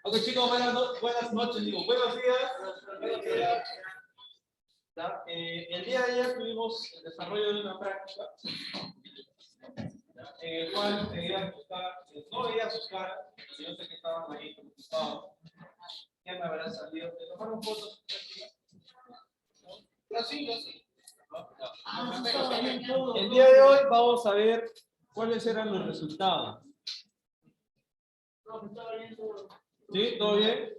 Ok, chicos, buenas noches, digo, buenos días. Buenos días. El día de ayer tuvimos el desarrollo de una práctica en el cual no veía sus caras, yo sé que estaban ahí preocupados. ¿Qué me habrá salido? ¿Te tomaron fotos? Yo sí. El día de hoy vamos a ver cuáles eran los resultados. ¿Sí? ¿Todo bien?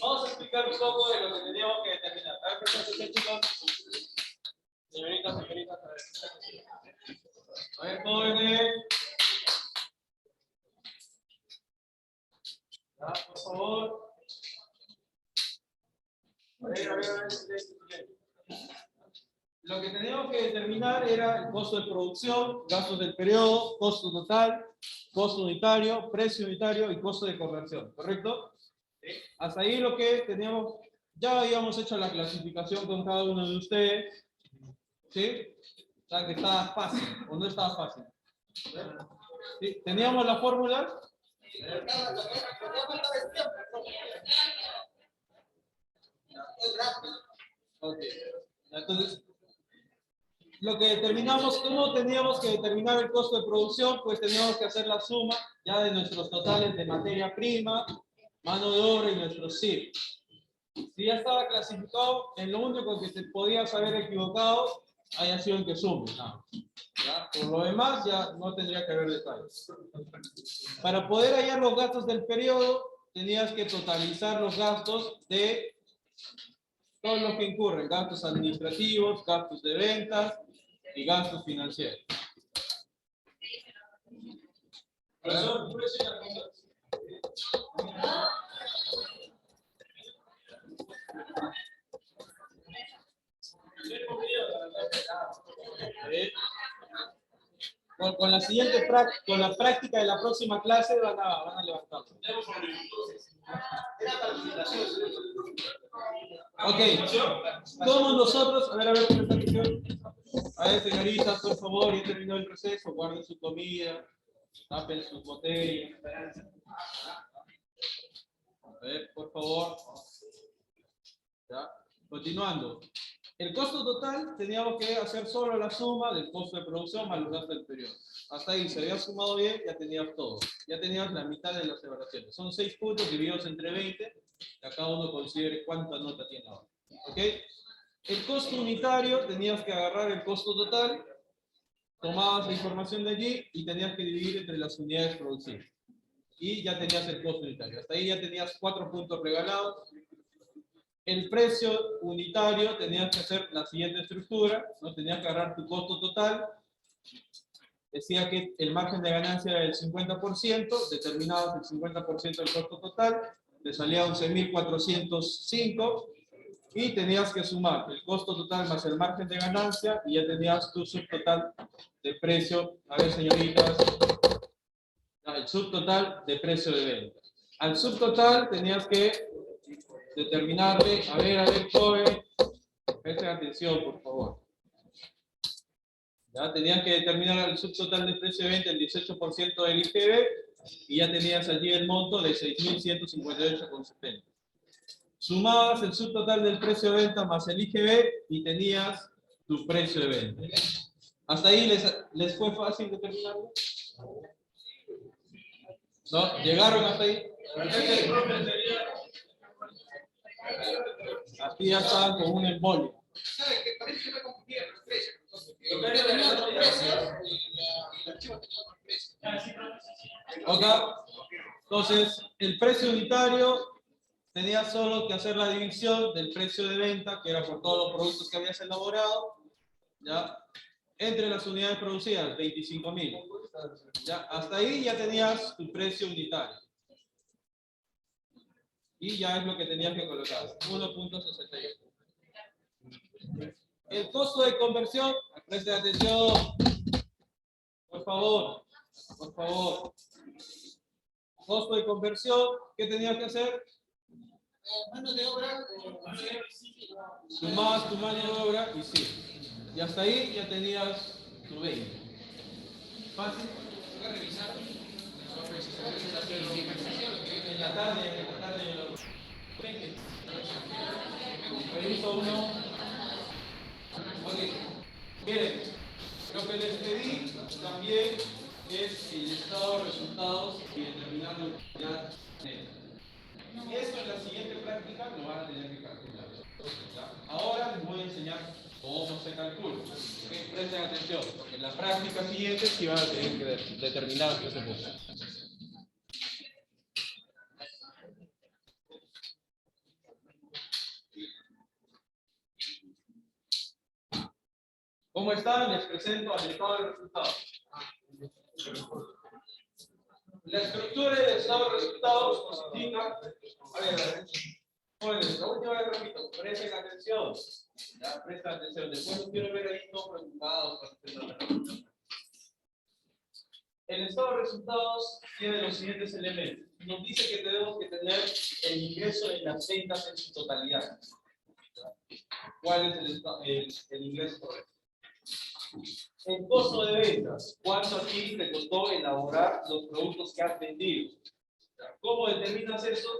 Vamos a explicar un poco de lo que teníamos que determinar. A ver, presenten, chicos. Señoritas, a ver. A ver, jóvenes. Ya, por favor. A ver. Lo que teníamos que determinar era el costo de producción, gastos del periodo, costo total, costo unitario, precio unitario y costo de conversión, ¿correcto? ¿Sí? Hasta ahí lo que teníamos, ya habíamos hecho la clasificación con cada uno de ustedes, ¿sí? O sea que estaba fácil, o no estaba fácil. ¿Sí? ¿Teníamos la fórmula? Ok. Entonces, lo que determinamos, ¿cómo teníamos que determinar el costo de producción? Pues teníamos que hacer la suma ya de nuestros totales de materia prima, mano de obra y nuestros CIF. Si ya estaba clasificado, en lo único que te podías haber equivocado haya sido en que sumes. No. ¿Ya? Por lo demás, ya no tendría que haber detalles. Para poder hallar los gastos del periodo, tenías que totalizar los gastos de todos los que incurren, gastos administrativos, gastos de ventas y gastos financieros. Profesor, ¿puede decir una cosa? Con la siguiente con la práctica de la próxima clase van a levantar. Ok, todos nosotros, a ver, a ver, señoritas, por favor, ya terminó el receso, guarden su comida, tapen sus botellas. A ver, por favor. ¿Ya? Continuando. El costo total teníamos que hacer solo la suma del costo de producción más los gastos del periodo. Hasta ahí, se había sumado bien, ya tenías todo. Ya tenías la mitad de las evaluaciones. Son 6 puntos divididos entre 20, que cada uno considere cuánta nota tiene ahora. ¿Ok? El costo unitario, tenías que agarrar el costo total, tomabas la información de allí y tenías que dividir entre las unidades producidas. Y ya tenías el costo unitario. Hasta ahí ya tenías 4 puntos regalados. El precio unitario tenías que hacer la siguiente estructura, ¿no? Tenías que agarrar tu costo total, decía que el margen de ganancia era del 50%, determinabas el 50% del costo total, te salía 11.405 y tenías que sumar el costo total más el margen de ganancia y ya tenías tu subtotal de precio, a ver señoritas, el subtotal de precio de venta. Al subtotal tenías que determinarle, a ver, joven, presten atención, por favor. Ya tenías que determinar el subtotal de precio de venta, el 18% del IGB, y ya tenías allí el monto de 6.158,70. Sumabas el subtotal del precio de venta más el IGB y tenías tu precio de venta. ¿Hasta ahí les fue fácil determinarlo? ¿No? ¿Llegaron hasta ahí? Aquí ya estaban con un embolio. ¿Sabes qué? Parece que me confundieron los precios. Ok. Entonces, el precio unitario tenía solo que hacer la división del precio de venta, que era por todos los productos que habías elaborado, ¿ya? Entre las unidades producidas, 25.000. ¿Ya? Hasta ahí ya tenías tu precio unitario. Y ya es lo que tenías que colocar, 1.68. El costo de conversión, presten atención, por favor, por favor. costo de conversión, ¿qué tenías que hacer? Mano de obra, Sumabas tu mano de obra y sí. Y hasta ahí ya tenías tu 20. Fácil. voy a revisar. En la tarde, Permiso 1. Ok. Miren, lo que les pedí también es el estado de resultados y determinar la utilidad neta. Y esto en la siguiente práctica lo van a tener que calcular. ¿Ya? Ahora les voy a enseñar cómo se calcula. ¿Okay? Presten atención, porque en la práctica siguiente sí van a tener que determinar qué se puso. ¿Cómo están? Les presento al estado de resultados. La estructura del estado de resultados nos indica. A ver, jóvenes, la última vez repito, presten atención. Ya, presten atención. Después no quiero ver ahí todos preocupados. El estado de resultados tiene los siguientes elementos. Nos dice que tenemos que tener el ingreso en las ventas en su totalidad. ¿Cuál es el ingreso correcto? El costo de ventas. ¿Cuánto a ti te costó elaborar los productos que has vendido? ¿Cómo determinas eso?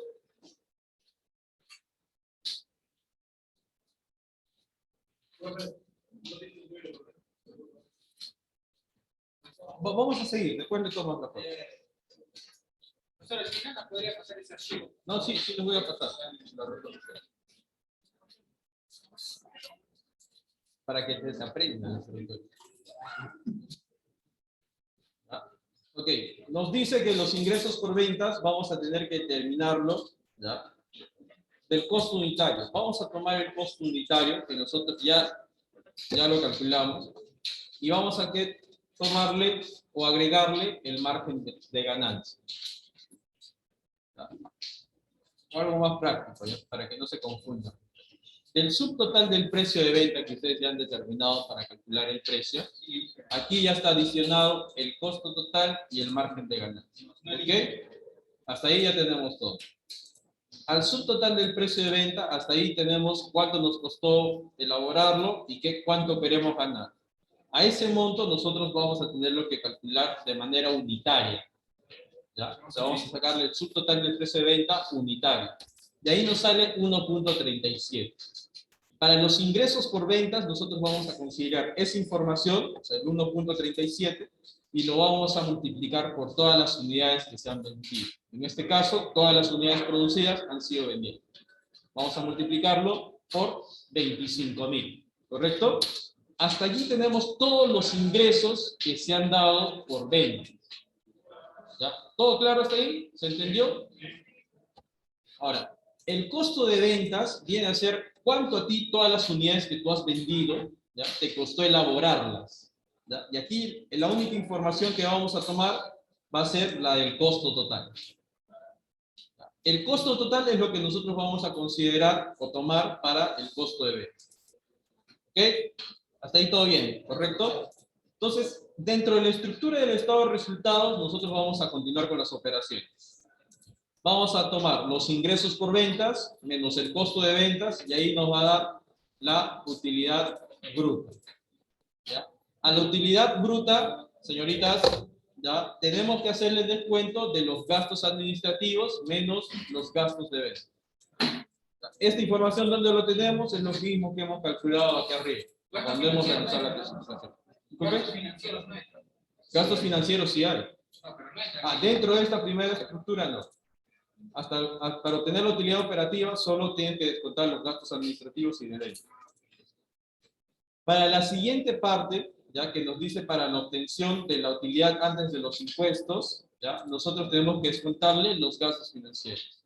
Vamos a seguir, después le tomo otra cosa. Profesor, al final nos podría pasar ese archivo. No, sí, sí les voy a pasar. Para que te aprendan. Ok, nos dice que los ingresos por ventas vamos a tener que determinarlos, ¿ya? Del costo unitario. Vamos a tomar el costo unitario, que nosotros ya lo calculamos, y vamos a tomarle o agregarle el margen de ganancia. ¿Ya? Algo más práctico, ¿ya? Para que no se confunda. Del subtotal del precio de venta que ustedes ya han determinado para calcular el precio, aquí ya está adicionado el costo total y el margen de ganancia. ¿Ok? Hasta ahí ya tenemos todo. Al subtotal del precio de venta, hasta ahí tenemos cuánto nos costó elaborarlo y cuánto queremos ganar. A ese monto nosotros vamos a tenerlo que calcular de manera unitaria. ¿Ya? O sea, vamos a sacarle el subtotal del precio de venta unitario. De ahí nos sale 1.37. Para los ingresos por ventas, nosotros vamos a considerar esa información, o sea, el 1.37, y lo vamos a multiplicar por todas las unidades que se han vendido. En este caso, todas las unidades producidas han sido vendidas. Vamos a multiplicarlo por 25.000, ¿correcto? Hasta allí tenemos todos los ingresos que se han dado por venta. ¿Ya? ¿Todo claro hasta ahí? ¿Se entendió? Ahora, el costo de ventas viene a ser cuánto a ti todas las unidades que tú has vendido, ¿ya? Te costó elaborarlas. ¿Ya? Y aquí la única información que vamos a tomar va a ser la del costo total. El costo total es lo que nosotros vamos a considerar o tomar para el costo de venta. ¿Ok? Hasta ahí todo bien, ¿correcto? Entonces, dentro de la estructura del estado de resultados, nosotros vamos a continuar con las operaciones. Vamos a tomar los ingresos por ventas menos el costo de ventas y ahí nos va a dar la utilidad bruta. ¿Ya? A la utilidad bruta, señoritas, ¿ya? Tenemos que hacerle descuento de los gastos administrativos menos los gastos de venta. Esta información, ¿dónde lo tenemos? Es lo mismo que hemos calculado aquí arriba, cuando hemos realizado la presentación. Gastos financieros nuestros. Gastos financieros sí hay. No, pero no hay. Dentro de esta primera estructura no. Para obtener la utilidad operativa solo tienen que descontar los gastos administrativos y de venta. Para la siguiente parte, ya que nos dice para la obtención de la utilidad antes de los impuestos, ¿ya? Nosotros tenemos que descontarle los gastos financieros.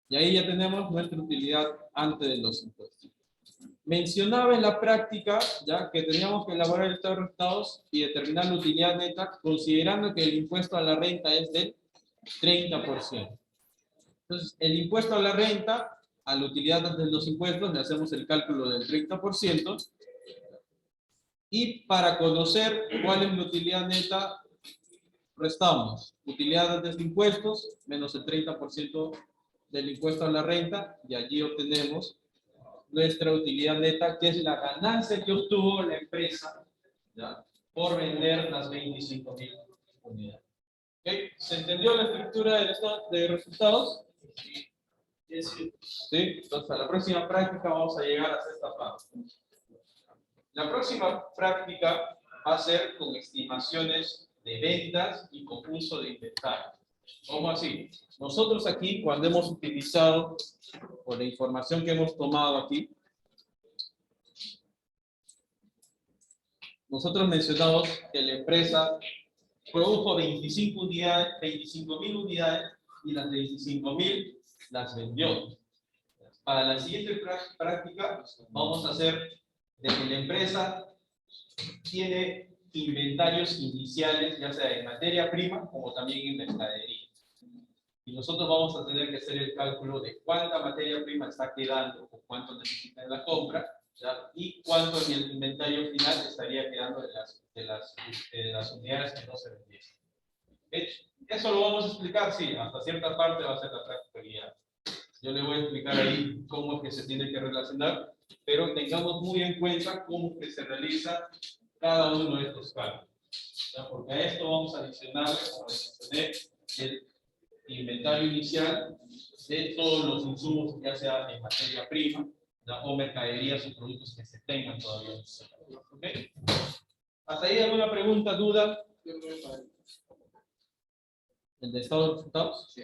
Y ahí ya tenemos nuestra utilidad antes de los impuestos. Mencionaba en la práctica ya que teníamos que elaborar el estado de resultados y determinar la utilidad neta, considerando que el impuesto a la renta es del 30%. Entonces, el impuesto a la renta, a la utilidad antes de los impuestos, le hacemos el cálculo del 30%. Y para conocer cuál es la utilidad neta, restamos utilidad antes de impuestos menos el 30% del impuesto a la renta y allí obtenemos nuestra utilidad neta, que es la ganancia que obtuvo la empresa, ¿ya?, por vender las 25.000 unidades. ¿Okay? ¿Se entendió la estructura de resultados? Sí. Entonces, a la próxima práctica vamos a llegar hasta esta parte. La próxima práctica va a ser con estimaciones de ventas y con uso de inventario. ¿Cómo así? Nosotros aquí, cuando hemos utilizado, por la información que hemos tomado aquí, nosotros mencionamos que la empresa produjo 25.000 unidades y las 25.000 las vendió. Para la siguiente práctica vamos a hacer de que la empresa tiene inventarios iniciales, ya sea en materia prima como también en mercadería. Y nosotros vamos a tener que hacer el cálculo de cuánta materia prima está quedando o cuánto necesita en la compra, ¿ya?, y cuánto en el inventario final estaría quedando de las unidades que no se vendieron. Eso lo vamos a explicar, sí, hasta cierta parte va a ser la práctica guiada. Yo le voy a explicar ahí cómo es que se tiene que relacionar, pero tengamos muy en cuenta cómo que se realiza cada uno de estos cálculos, ¿ya? Porque a esto vamos a adicionar, como mencioné, el inventario inicial de todos los insumos, ya sea en materia prima, ¿ya?, o mercaderías o productos que se tengan todavía. ¿Okay? ¿Hasta ahí alguna pregunta, duda? ¿El de estado de resultados? Sí.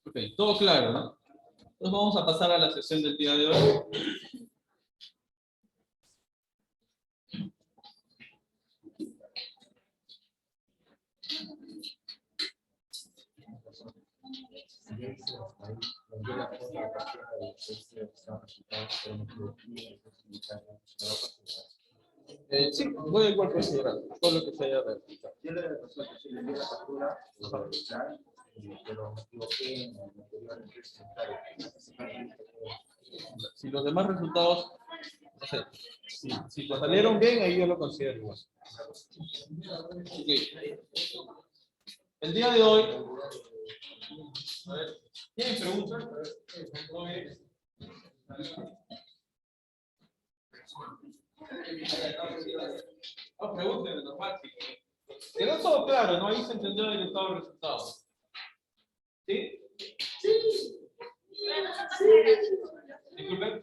Ok, todo claro, ¿no? Entonces vamos a pasar a la sesión del día de hoy. Sí, voy a igual considerar todo lo que se haya realizado. Yo le envié la factura, pero me equivoqué en el anterior presentario. Si los demás resultados, no sé, si salieron bien, ahí yo lo considero igual. Okay. El día de hoy, a ver, ¿tienen preguntas? No, pregúntenme, normal. Quedó todo claro, ¿no? Ahí se entendió el estado de resultados. ¿Sí? Sí. Disculpen.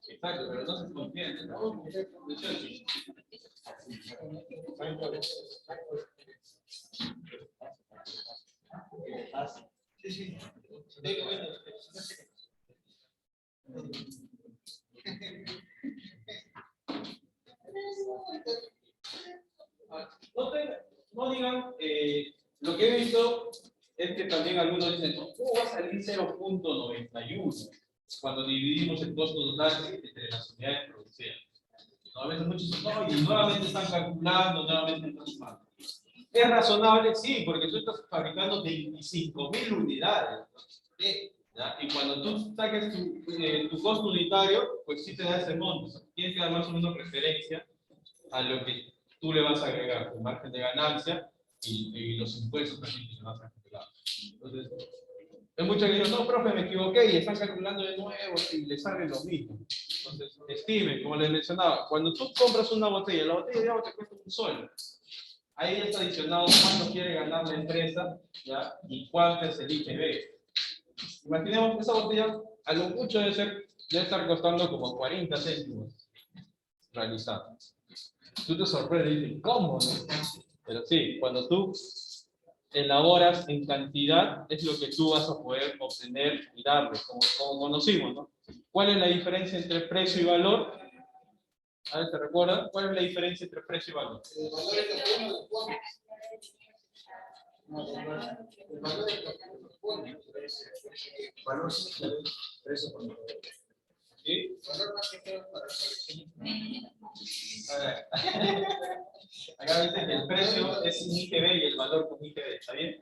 Exacto, pero no se entiende, ¿no? No digan, lo que he visto es que también algunos dicen, ¿cómo va a salir 0.91 cuando dividimos el costo total entre las unidades producidas? A veces muchos dicen, no, y nuevamente están calculando, nuevamente están sumando. ¿Es razonable? Sí, porque tú estás fabricando 25.000 unidades. ¿Ya? Y cuando tú saques tu costo unitario, pues sí te da ese monto. Tienes que dar más o menos referencia a lo que tú le vas a agregar, tu margen de ganancia y los impuestos también que le vas a agregar. Entonces, hay muchos que dicen, no, profe, me equivoqué y están calculando de nuevo y le sale lo mismo. Entonces, estimen, como les mencionaba, cuando tú compras una botella, la botella de agua te cuesta $1. Ahí ya está adicionado cuánto quiere ganar la empresa, ¿ya?, y cuánto es el IGB. Imaginemos que esa botella, a lo mucho debe estar costando como 40 céntimos realizada. Tú te sorprendes y dices, ¿cómo? Pero sí, cuando tú elaboras en cantidad, es lo que tú vas a poder obtener y darle, como conocimos, ¿no? ¿Cuál es la diferencia entre precio y valor? A ver, ¿te recuerdas? ¿Cuál es la diferencia entre precio y valor? El valor es lo que uno pone. El valor es lo que uno pone. El valor es el precio por valor. ¿Sí? El valor más que todo para A ver. Acá dice que el precio es sin IGB y el valor con IGB. ¿Está bien?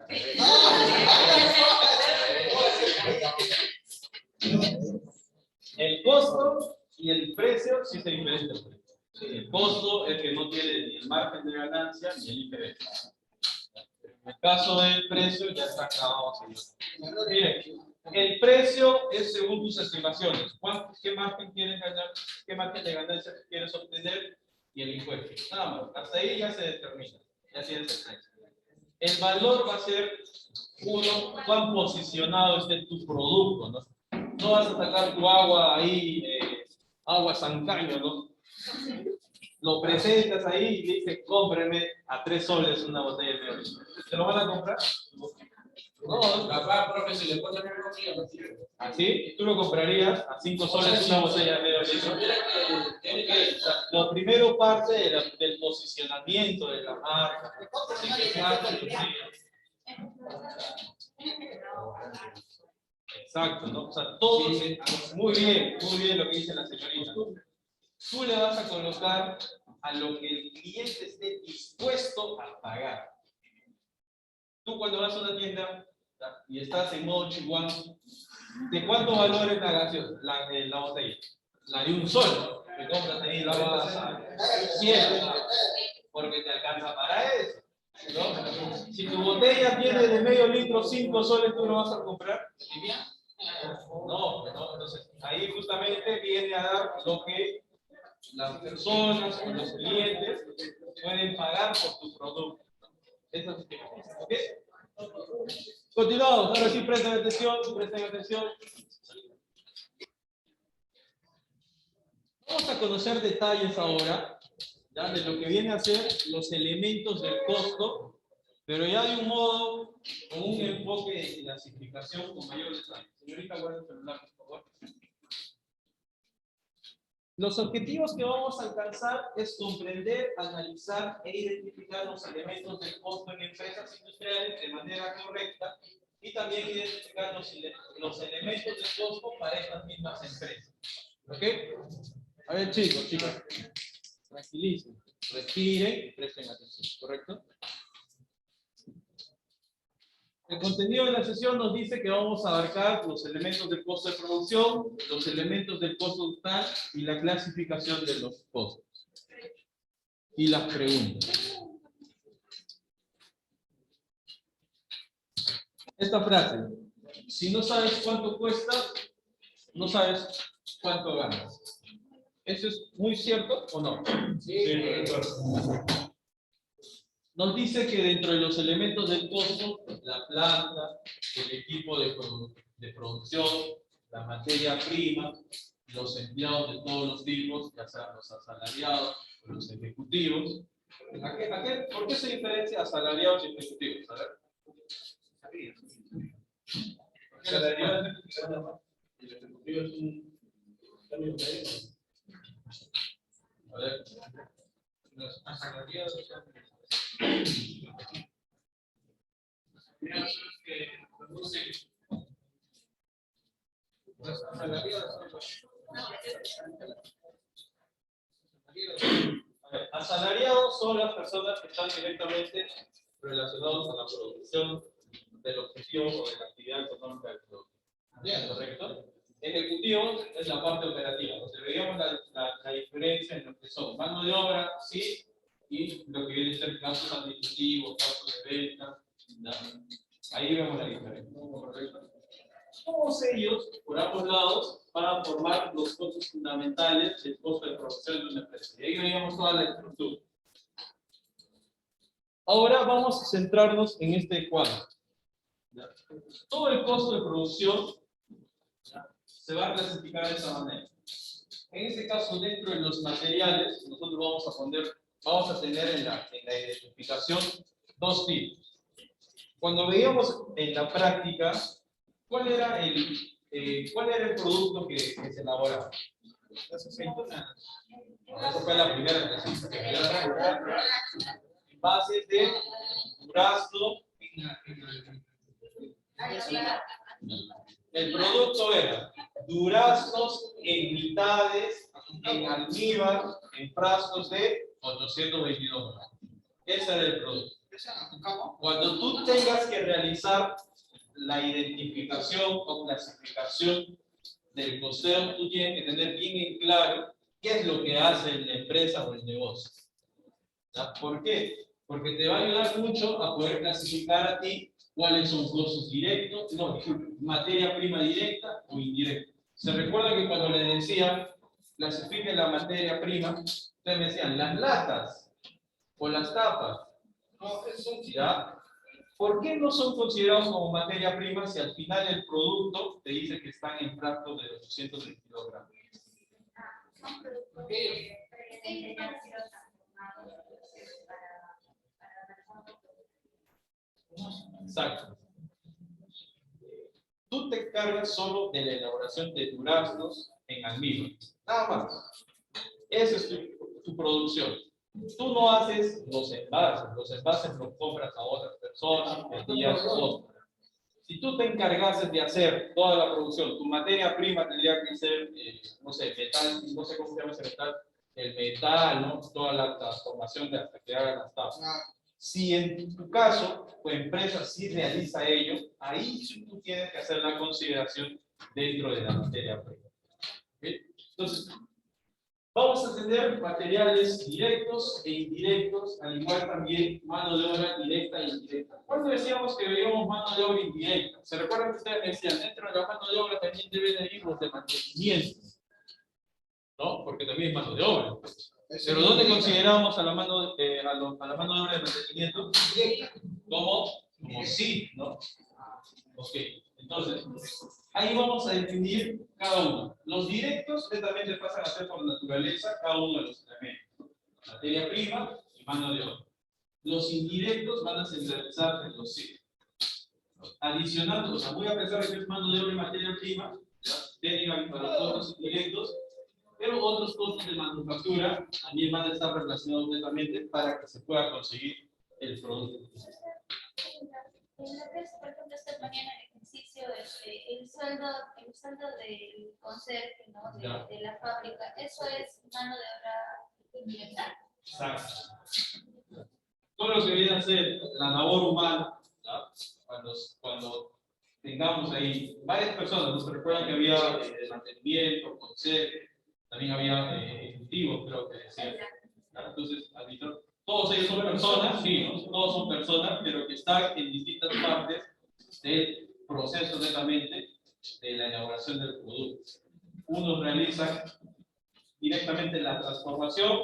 El costo y el precio sí se diferencian. El costo es que no tiene ni el margen de ganancia ni el IPV. En el caso del precio ya está clavado así. Miren, el precio es según tus estimaciones. ¿Qué margen quieres ganar? ¿Qué margen de ganancia quieres obtener? Y el impuesto. Nada más. Hasta ahí ya se determina. Ya tienes el precio. El valor va a ser uno, cuán posicionado esté tu producto, ¿no? No vas a sacar tu agua ahí, agua Sancaño, ¿no? Lo presentas ahí y dices, cómpreme a 3 soles una botella de medio litro. ¿Te lo van a comprar? No, Capaz, profe, si le ponen una comida, no sirve. ¿así? ¿Tú lo comprarías a 5 soles una botella de medio litro? Lo primero parte del posicionamiento de la marca. Exacto, ¿no? O sea, todo, muy bien lo que dice la señorita. Tú le vas a colocar a lo que el cliente esté dispuesto a pagar. Tú cuando vas a una tienda y estás en modo chihuahua, ¿de cuánto valor es la gaseosa, la botella? La de un sol, ¿no? Que compras ahí la vas a 100, ¿no? Porque te alcanza para eso, ¿no? Si tu botella tiene de medio litro 5 soles, ¿tú lo vas a comprar? No, entonces ahí justamente viene a dar lo que las personas o los clientes pueden pagar por tu producto. Eso es ¿ok? Continuamos, ahora sí presten atención. Vamos a conocer detalles ahora, ¿ya? De lo que viene a ser los elementos del costo, pero ya de un modo, con un enfoque de clasificación con mayor detalle. Señorita, guarda el celular, por favor. Los objetivos que vamos a alcanzar es comprender, analizar e identificar los elementos del costo en empresas industriales de manera correcta y también identificar los elementos del costo para estas mismas empresas. ¿Ok? A ver, chicos, chicas, tranquilicen, respiren y presten atención, ¿correcto? El contenido de la sesión nos dice que vamos a abarcar los elementos del costo de producción, los elementos del costo total y la clasificación de los costos. Y las preguntas. Esta frase, si no sabes cuánto cuesta, no sabes cuánto ganas. ¿Eso es muy cierto o no? Sí. Nos dice que dentro de los elementos del costo, la planta, el equipo de producción, la materia prima, los empleados de todos los tipos, ya sean los asalariados o los ejecutivos. ¿Por qué se diferencia asalariados y ejecutivos? A ver. Asalariados y ejecutivos es un término médico. A ver. Los asalariados que producen los asalariados son las personas que están directamente relacionados a la producción del objetivo o de la actividad económica del producto. ¿Correcto? Ejecutivos es la parte operativa. Entonces veíamos la diferencia en lo que son mano de obra, sí, y lo que viene a ser gastos administrativos, gastos de venta. ¿No? Ahí vemos la diferencia. ¿Correcto? Todos ellos, por ambos lados, van a formar los costos fundamentales del costo de producción de una empresa. Y ahí veíamos toda la estructura. Ahora vamos a centrarnos en este cuadro. ¿Ya? Todo el costo de producción, ¿ya?, se va a clasificar de esa manera. En este caso, dentro de los materiales, nosotros vamos a tener en la identificación dos tipos. Cuando veíamos en la práctica, ¿cuál era el producto que se elaboraba? Eso fue la primera clasificación. Bases de durazno. El producto era duraznos en mitades, en almíbar, en frascos de 822 gramos. Ese era el producto. Cuando tú tengas que realizar la identificación o clasificación del costeo, tú tienes que tener bien en claro qué es lo que hace la empresa o el negocio. ¿Ya? ¿Por qué? Porque te va a ayudar mucho a poder clasificar a ti cuáles son costos directos, no, materia prima directa o indirecta. Se recuerda que cuando le decía clasifique la materia prima, ustedes me decían las latas o las tapas. No, eso sí. ¿Ya? ¿Por qué no son considerados como materia prima si al final el producto te dice que están en frascos de 822 gramos? Exacto. Tú te encargas solo de la elaboración de duraznos en almíbar. Nada más. Esa es tu producción. Tú no haces los envases. Los envases los compras a otras personas, vendías otras. Si tú te encargases de hacer toda la producción, tu materia prima tendría que ser, no sé, metal, no sé cómo se llama ese metal, el metal, ¿no? Toda la transformación de hasta que hagan las tapas. Si en tu caso, tu empresa sí realiza ello, ahí sí tú tienes que hacer la consideración dentro de la materia prima. ¿Okay? Entonces, vamos a tener materiales directos e indirectos, al igual también mano de obra directa e indirecta. ¿Cuándo decíamos que veíamos mano de obra indirecta? ¿Se recuerdan que ustedes me decían, dentro de la mano de obra también deben de ir los de mantenimiento? ¿No? Porque también es mano de obra. Pero ¿dónde consideramos a la mano, a la mano de obra de mantenimiento? Como sí, ¿no? Ok, entonces, ahí vamos a definir cada uno. Los directos netamente pasan a ser por naturaleza cada uno de los elementos. Materia prima y mano de obra. Los indirectos van a centralizarse en los sí. Adicionando, o sea, muy a pesar de que es mano de obra y materia prima, tienen para todos los indirectos, pero otros costos de manufactura también van a estar relacionados netamente para que se pueda conseguir el producto. En lo que es, por ejemplo, esta mañana el ejercicio, el sueldo del conserje, ¿no? de la fábrica, ¿eso es mano de obra indirecta? Exacto. Todo lo que viene a ser la labor humana, ¿no? Cuando tengamos ahí varias personas, nos recuerdan que había de mantenimiento, conserje, también había ejecutivos, creo que decían. Entonces, todos ellos son personas, sí, ¿no? Todos son personas, pero que están en distintas partes del proceso netamente de la elaboración del producto. Unos realizan directamente la transformación,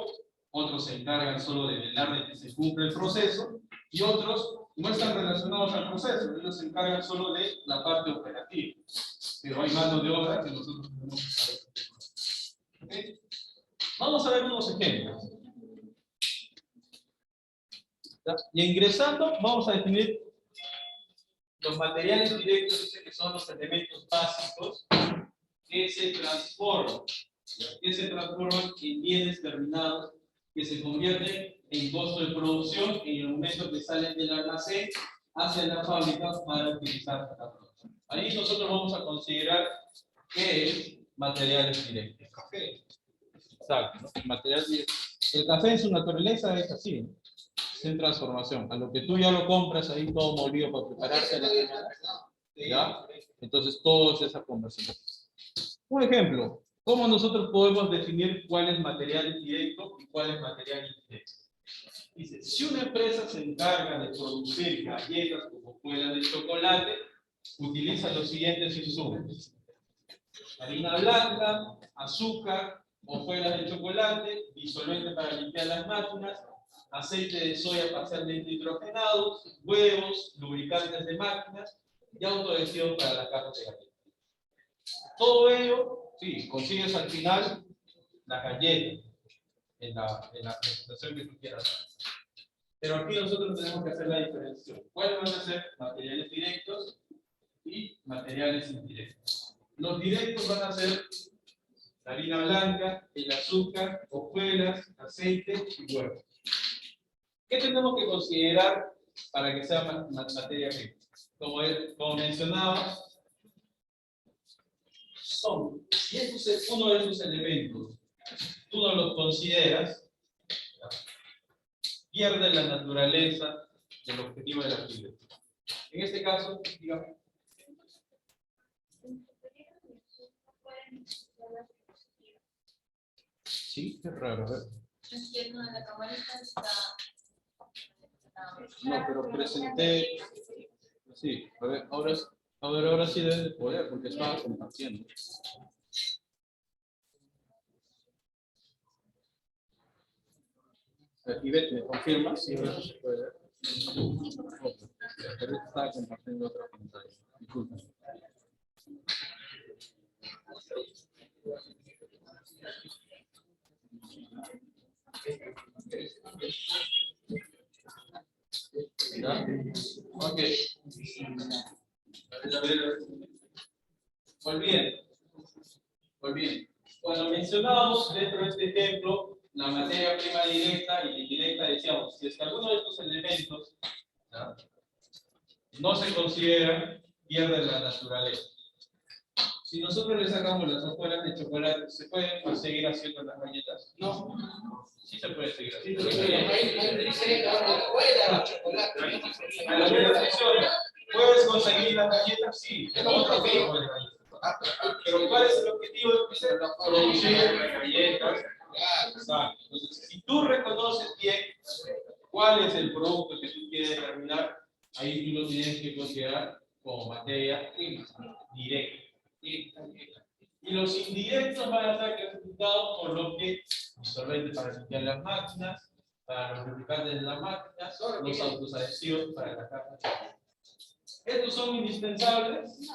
otros se encargan solo de velar de que se cumpla el proceso, y otros no están relacionados al proceso, ellos se encargan solo de la parte operativa. Pero hay mano de obra que nosotros tenemos que saber. ¿Okay? Vamos a ver unos ejemplos. Y ingresando, vamos a definir los materiales directos, dice que son los elementos básicos que se transforman en bienes terminados, que se convierten en costo de producción en el momento que salen del almacén hacia la fábrica para utilizar la producción. Ahí nosotros vamos a considerar qué es materiales directos. Café. Exacto, ¿no? Material directo. El café en su naturaleza es así, ¿no? En transformación. A lo que tú ya lo compras ahí todo molido para prepararse la mañana, ¿ya? Entonces todo es esa conversión. Un ejemplo, ¿cómo nosotros podemos definir cuál es material directo y cuál es material indirecto? Dice, si una empresa se encarga de producir galletas o hojuelas de chocolate, utiliza los siguientes insumos: harina blanca, azúcar, hojuelas de chocolate, disolvente para limpiar las máquinas, aceite de soya parcialmente hidrogenado, huevos, lubricantes de máquinas y autoadhesivos para las cajas de galletas. Todo ello, sí, consigues al final la galleta en la presentación que tú quieras hacer. Pero aquí nosotros tenemos que hacer la diferenciación. ¿Cuáles van a ser materiales directos y materiales indirectos? Los directos van a ser la harina blanca, el azúcar, hojuelas, aceite y huevos. ¿Qué tenemos que considerar para que sea materia prima? Como mencionaba, si es uno de esos elementos, tú no los consideras, ¿ya? Pierde la naturaleza del objetivo de la actividad. En este caso, digamos. ¿No pueden Sí, qué raro. A ver. Es que no, la camarita está. No, pero presenté. Sí, a ver, ahora sí debe de poder, porque estaba compartiendo. Ivette, ¿me confirmas? Sí, ahora sí se puede ver. Ok, pero estaba compartiendo otra pantalla. Disculpen. ¿Ya? Ok. A ver. Muy bien. Muy bien. Cuando mencionábamos dentro de este ejemplo la materia prima directa y indirecta, decíamos, si es que alguno de estos elementos, ¿ya?, no se consideran, pierden la naturaleza. Si nosotros le sacamos las hojuelas de chocolate, ¿se pueden seguir haciendo las galletas? No. Sí se puede seguir Sí, haciendo. hay diferente abuela, chocolate. A la realización, ¿puedes conseguir las galletas? Sí, otro tipo de galletas. Pero ¿cuál es el objetivo? Producir galletas. Exacto. Entonces, si tú reconoces bien cuál es el producto que tú quieres determinar, ahí tú lo tienes que considerar como materia prima directa. Y los indirectos van a estar clasificados por lo que disolventes para limpiar las máquinas, para los lubricantes de las máquinas, los autos adhesivos para la caja. ¿Estos son indispensables?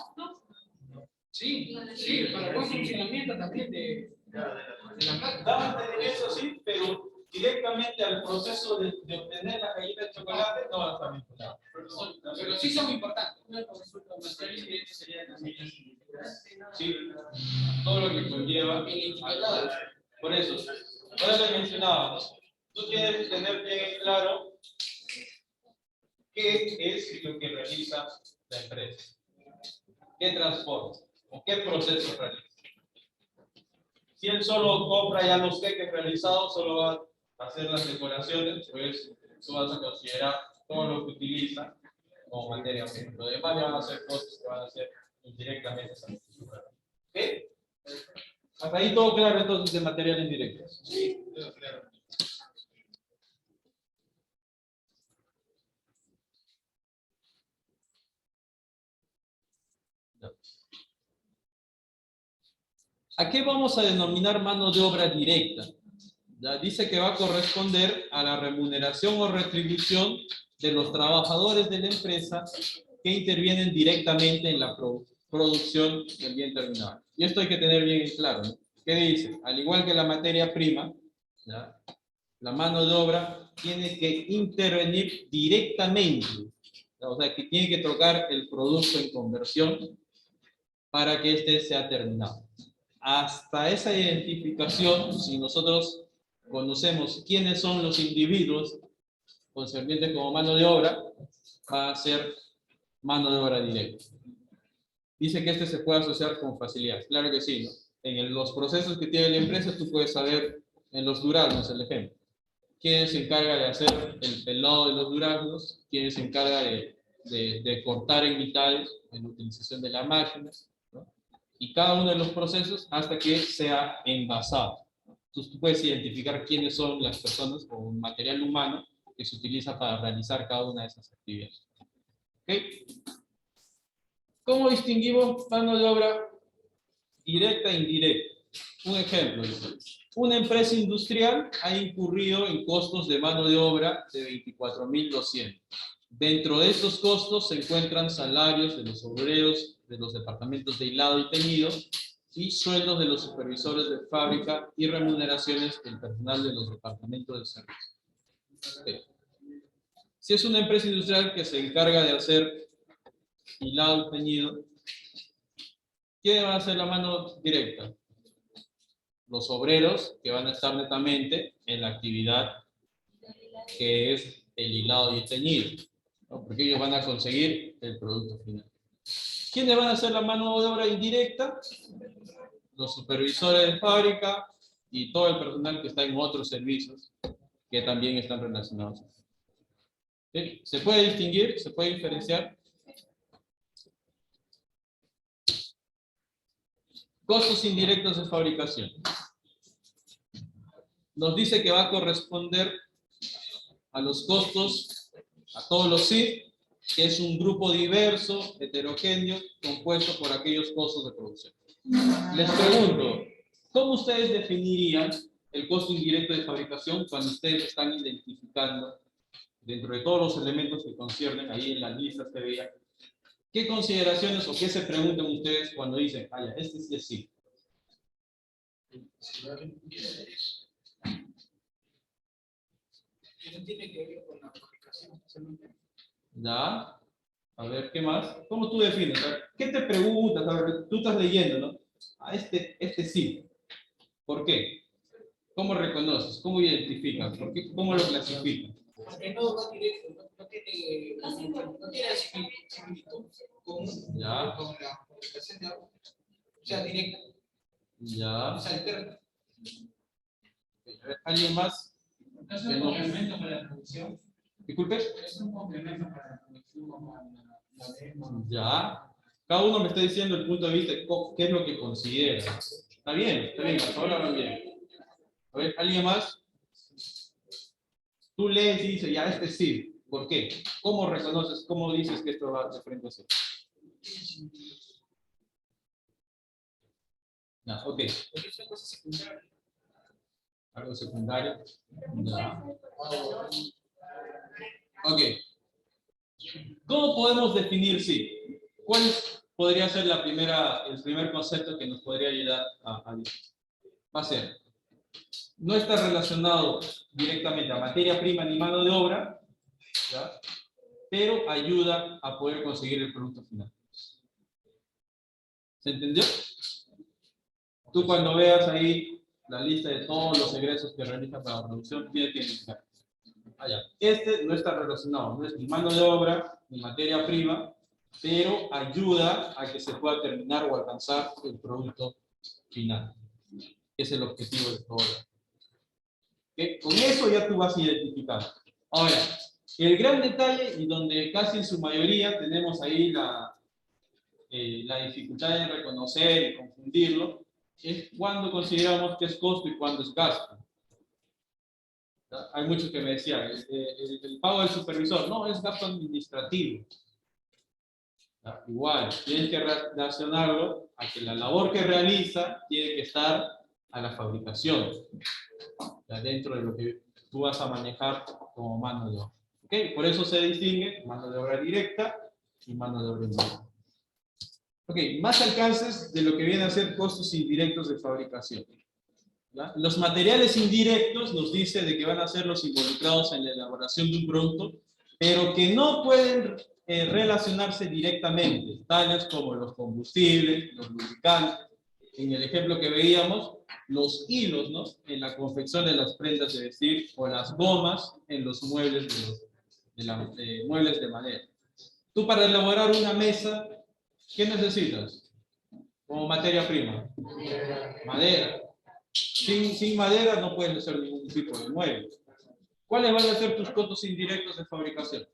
Sí, sí, para el buen funcionamiento también de la máquina. Da mantenimiento, sí, pero directamente al proceso de obtener la galleta de chocolate no van a estar vinculados. Pero sí son importantes. Sí, todo lo que conlleva. Por eso, ahora le mencionábamos, tú tienes que tener bien claro qué es lo que realiza la empresa, qué transporta o qué proceso realiza. Si él solo compra ya los queques realizados, solo va a hacer las decoraciones, pues tú vas a considerar todo lo que utiliza como materia prima. Lo demás ya van a ser cosas que van a ser indirectamente satisfechas. ¿Ok? Hasta ahí todo claro entonces de materiales indirectos. Sí, claro. ¿A qué vamos a denominar mano de obra directa? Ya dice que va a corresponder a la remuneración o retribución de los trabajadores de la empresa que intervienen directamente en la producción del bien terminado. Y esto hay que tener bien en claro, ¿no? ¿Qué dice? Al igual que la materia prima, ¿ya?, la mano de obra tiene que intervenir directamente, ¿ya? O sea, que tiene que tocar el producto en conversión para que éste sea terminado. Hasta esa identificación, si nosotros conocemos quiénes son los individuos concernientes como mano de obra, va a ser mano de obra directa. Dice que este se puede asociar con facilidad. Claro que sí, ¿no? En los procesos que tiene la empresa, tú puedes saber, en los duraznos, el ejemplo, quién se encarga de hacer el pelado de los duraznos, quién se encarga de cortar en mitades en la utilización de las máquinas, ¿no? Y cada uno de los procesos hasta que sea envasado. Entonces tú puedes identificar quiénes son las personas o un material humano que se utiliza para realizar cada una de esas actividades. ¿Okay? ¿Cómo distinguimos mano de obra directa e indirecta? Un ejemplo. Una empresa industrial ha incurrido en costos de mano de obra de 24.200. Dentro de estos costos se encuentran salarios de los obreros de los departamentos de hilado y teñido y sueldos de los supervisores de fábrica y remuneraciones del personal de los departamentos de servicio. Okay. Si es una empresa industrial que se encarga de hacer hilado y teñido, ¿quién va a hacer la mano directa? Los obreros que van a estar netamente en la actividad que es el hilado y el teñido, ¿no? Porque ellos van a conseguir el producto final. ¿Quiénes van a hacer la mano de obra indirecta? Los supervisores de fábrica y todo el personal que está en otros servicios que también están relacionados. ¿Sí? ¿Se puede distinguir? ¿Se puede diferenciar? Costos indirectos de fabricación. Nos dice que va a corresponder a los costos, a todos los CIF, que es un grupo diverso, heterogéneo, compuesto por aquellos costos de producción. Les pregunto, ¿cómo ustedes definirían el costo indirecto de fabricación cuando ustedes están identificando, dentro de todos los elementos que conciernen ahí en las listas que veían, qué consideraciones o qué se preguntan ustedes cuando dicen, ah, ya, este sí es sí? Eso tiene que ver con la fabricación. ¿Ya? A ver, ¿qué más? ¿Cómo tú defines? A ver, ¿qué te preguntas? A ver, tú estás leyendo, ¿no? Ah, este sí. ¿Por qué? ¿Cómo reconoces? ¿Cómo identificas? ¿Por qué? ¿Cómo lo clasificas? Porque no va directo, no tiene similitud Ya. con la fabricación de agua. O sea, directa. Ya. Es alterna. A ver, ¿alguien más? Es un complemento para la producción. Disculpe. Es un complemento para la producción como la vemos. Ya. Cada uno me está diciendo el punto de vista de qué es lo que considera. Está bien, hasta ahora va bien. A ver, ¿alguien más? Tú lees y dices, ya, este sí. ¿Por qué? ¿Cómo reconoces, cómo dices que esto va de frente a sí? Ya, ok. Porque es una cosa secundaria. Algo secundario. Ya. Ok. ¿Cómo podemos definir sí? ¿Cuál podría ser el primer concepto que nos podría ayudar a decir? Va a ser, no está relacionado directamente a materia prima ni mano de obra, ¿ya? Pero ayuda a poder conseguir el producto final. ¿Se entendió? Tú cuando veas ahí la lista de todos los egresos que realizas para la producción, tienes que indicar. Este no está relacionado, no es ni mano de obra, ni materia prima, pero ayuda a que se pueda terminar o alcanzar el producto final. Es el objetivo de todo. ¿Okay? Con eso ya tú vas a identificar. Ahora, el gran detalle, y donde casi en su mayoría tenemos ahí la dificultad en reconocer y confundirlo, es cuando consideramos que es costo y cuando es gasto. Hay muchos que me decían, el pago del supervisor, no, es gasto administrativo. Igual, tienes que relacionarlo a que la labor que realiza tiene que estar a la fabricación, dentro de lo que tú vas a manejar como mano de obra. ¿Okay? Por eso se distingue mano de obra directa y mano de obra indirecta. Ok, más alcances de lo que viene a ser costos indirectos de fabricación. ¿Ya? Los materiales indirectos nos dice de que van a ser los involucrados en la elaboración de un producto, pero que no pueden relacionarse directamente, tales como los combustibles, los lubricantes. En el ejemplo que veíamos, los hilos, ¿no? En la confección de las prendas de vestir o las gomas en los muebles muebles de madera. Tú para elaborar una mesa, ¿qué necesitas como materia prima? Madera. Sin madera no puedes hacer ningún tipo de mueble. ¿Cuáles van a ser tus costos indirectos de fabricación?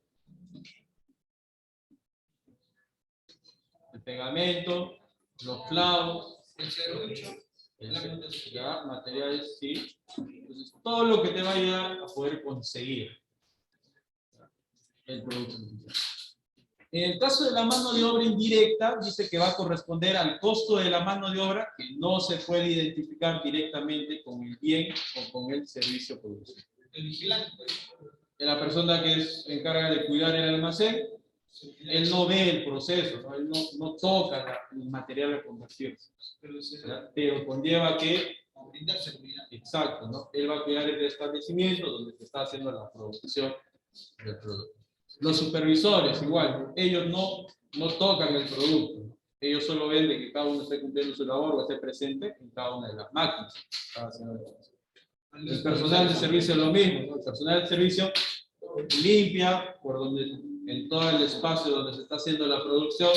El pegamento, los clavos, El serrucho. ya, materiales, sí. Entonces, todo lo que te va a ayudar a poder conseguir el producto. En el caso de la mano de obra indirecta, dice que va a corresponder al costo de la mano de obra que no se puede identificar directamente con el bien o con el servicio producido. El vigilante. La persona que se encarga de cuidar el almacén, él no ve el proceso, ¿no? Él no toca el material a convertirse. Pero conlleva que brindar seguridad. Exacto, ¿no? Él va a cuidar el establecimiento donde se está haciendo la producción del producto. Los supervisores, igual, ellos no tocan el producto. Ellos solo ven de que cada uno esté cumpliendo su labor o esté presente en cada una de las máquinas. El personal de servicio es lo mismo, ¿no? El personal de servicio limpia en todo el espacio donde se está haciendo la producción,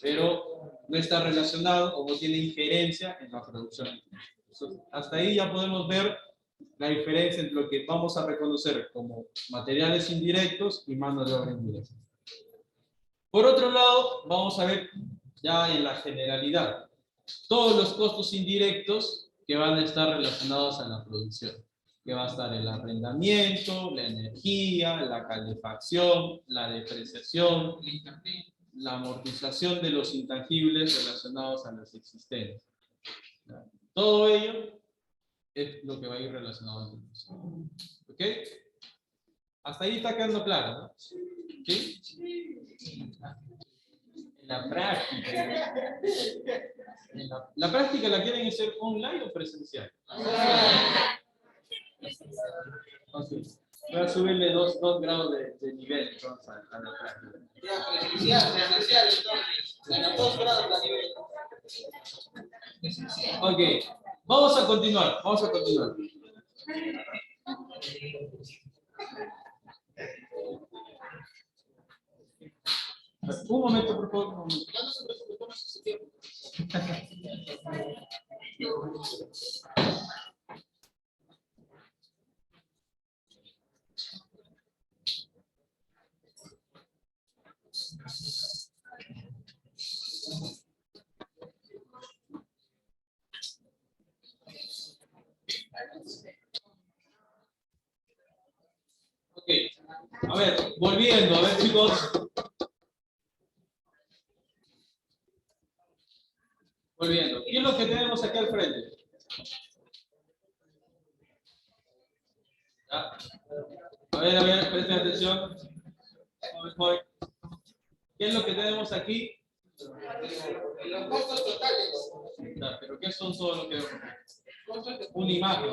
pero no está relacionado o no tiene injerencia en la producción. Entonces, hasta ahí ya podemos ver la diferencia entre lo que vamos a reconocer como materiales indirectos y mano de obra indirecta. Por otro lado, vamos a ver ya en la generalidad. todos los costos indirectos que van a estar relacionados a la producción, que va a estar el arrendamiento, la energía, la calefacción, la depreciación, El internet. la amortización de los intangibles relacionados a los existentes. ¿Ya? Todo ello es lo que va a ir relacionado a la producción. ¿Ok? Hasta ahí está quedando claro, ¿no? ¿Sí? En la práctica. ¿La práctica la quieren hacer online o presencial? Ok. Voy a subirle dos grados de nivel entonces a la práctica. Ya, presencial, entonces. Bueno, 2 grados la nivel. Presencial. Ok, vamos a continuar. Un momento, por favor. Un momento. Ya no se preocupe, tómese su tiempo. Ok, a ver, volviendo, a ver chicos. Volviendo, ¿qué es lo que tenemos aquí al frente? ¿Ya? A ver, presten atención. Voy. ¿Qué es lo que tenemos aquí? Los costos totales. Ya, pero ¿qué son todos los que vemos? Costos de Una imagen.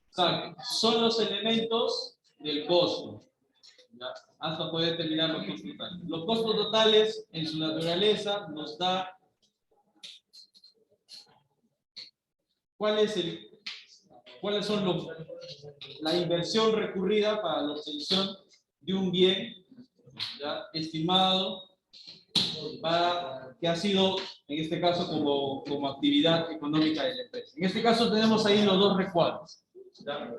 Exacto. Son los elementos del costo. ¿Ya? Hasta poder determinar los costos totales. Los costos totales, en su naturaleza, nos da cuáles son la inversión recurrida para la obtención de un bien, ¿ya?, estimado que ha sido, en este caso, como actividad económica de la empresa. En este caso tenemos ahí los dos recuadros. ¿Ya?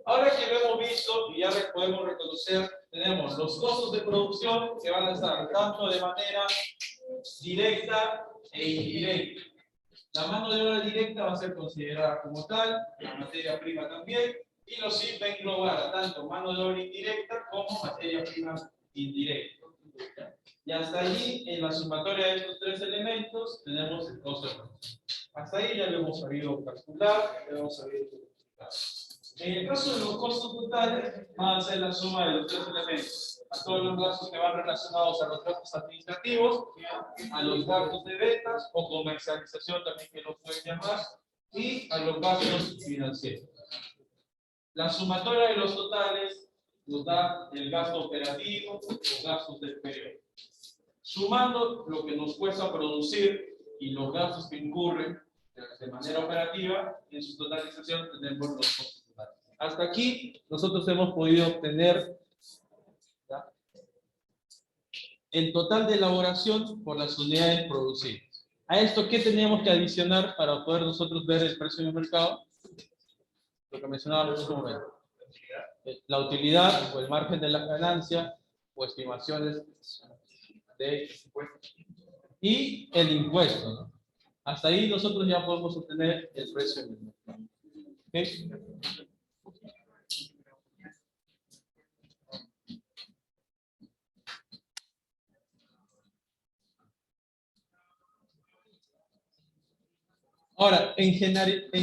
Ahora que lo hemos visto y ya podemos reconocer, tenemos los costos de producción que van a estar tanto de manera directa e indirecta. La mano de obra directa va a ser considerada como tal, la materia prima también, y los SIF va a englobar a tanto mano de obra indirecta como materia prima indirecta. Y hasta allí, en la sumatoria de estos tres elementos, tenemos el costo de producción. Hasta ahí ya lo hemos sabido calcular, ya lo hemos sabido calcular. En el caso de los costos totales, van a ser la suma de los tres elementos. A todos los gastos que van relacionados a los gastos administrativos, a los gastos de ventas o comercialización también que lo pueden llamar, y a los gastos financieros. La sumatoria de los totales nos da el gasto operativo, los gastos del periodo. Sumando lo que nos cuesta producir y los gastos que incurren de manera operativa, en su totalización tenemos los costos totales. Hasta aquí nosotros hemos podido obtener, ¿ya?, el total de elaboración por las unidades producidas. A esto, ¿qué teníamos que adicionar para poder nosotros ver el precio en el mercado? Lo que mencionábamos en este momento. La utilidad o el margen de la ganancia o estimaciones de impuestos. Y el impuesto, ¿no? Hasta ahí nosotros ya podemos obtener el precio en el mercado. ¿Okay? Ahora, en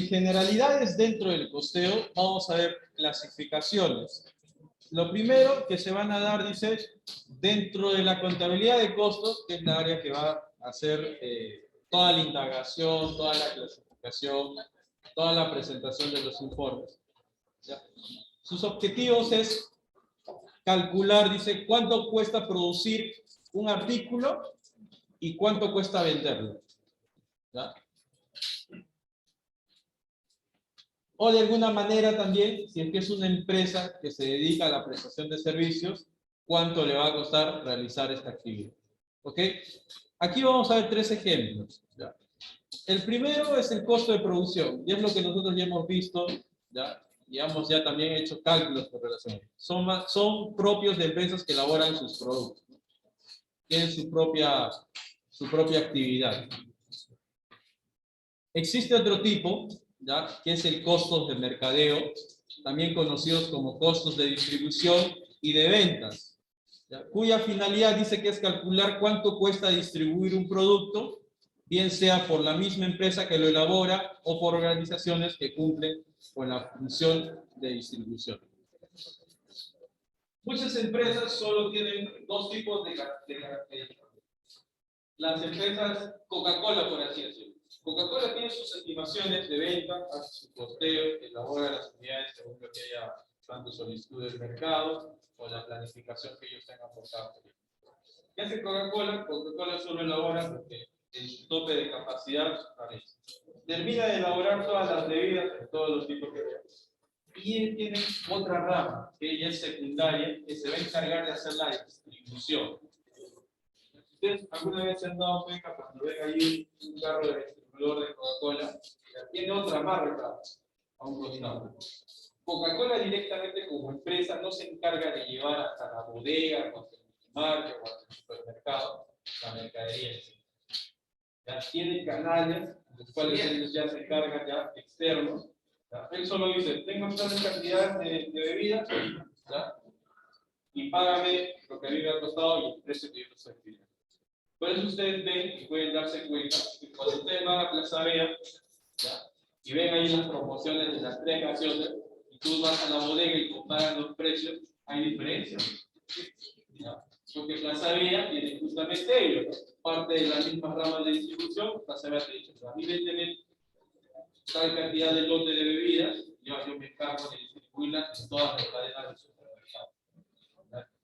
generalidades dentro del costeo, vamos a ver clasificaciones. Lo primero que se van a dar, dice, dentro de la contabilidad de costos, que es la área que va a hacer toda la indagación, toda la clasificación, toda la presentación de los informes. ¿Ya? Sus objetivos es calcular, dice, cuánto cuesta producir un artículo y cuánto cuesta venderlo. ¿Ya? O de alguna manera también, si es que es una empresa que se dedica a la prestación de servicios, cuánto le va a costar realizar esta actividad. ¿Ok? Aquí vamos a ver tres ejemplos. ¿Ya? El primero es el costo de producción, y es lo que nosotros ya hemos visto, ¿ya? Y hemos ya también hecho cálculos por relación. Son propios de empresas que elaboran sus productos, ¿no? Tienen su propia su propia actividad. Existe otro tipo, ¿ya? Que es el costo de mercadeo, también conocidos como costos de distribución y de ventas, ¿ya? Cuya finalidad dice que es calcular cuánto cuesta distribuir un producto, bien sea por la misma empresa que lo elabora o por organizaciones que cumplen con la función de distribución. Muchas empresas solo tienen dos tipos de características. Las empresas Coca-Cola, por así decirlo. Coca-Cola tiene sus estimaciones de venta, hace su posteo, elabora las unidades según lo que haya tanto solicitud del mercado o la planificación que ellos tengan por cada proyecto. ¿Qué hace Coca-Cola? Coca-Cola solo elabora porque en su tope de capacidad aparece. Termina de elaborar todas las bebidas de todos los tipos que veamos. Y tiene otra rama, que ella es secundaria, que se va a encargar de hacer la distribución. ¿Ustedes alguna vez se han dado cuenta cuando ven ahí un carro de distribuidor de Coca-Cola? Tiene otra marca a un costado. Coca-Cola directamente como empresa no se encarga de llevar hasta la bodega, hasta el multimarket o hasta el supermercado la mercadería. Ya tiene canales, los cuales ellos ya se encargan ya externos. ¿Ya? Él solo dice, tengo tales cantidades de bebidas, ¿ya? Y págame lo que a mí me ha costado y el precio que yo estoy pidiendo. Por eso ustedes ven y pueden darse cuenta que cuando ustedes van a Plaza Vea, ¿ya? Y ven ahí las promociones de las tres gaseosas, y tú vas a la bodega y comparas los precios, hay diferencias. ¿Ya? Porque Plaza Vea tiene justamente ello, ¿no? Parte de las mismas ramas de distribución. Plaza Vea te dice, a mí me tienen tal cantidad de lotes de bebidas, yo me encargo de distribuirlas en todas las cadenas del supermercado.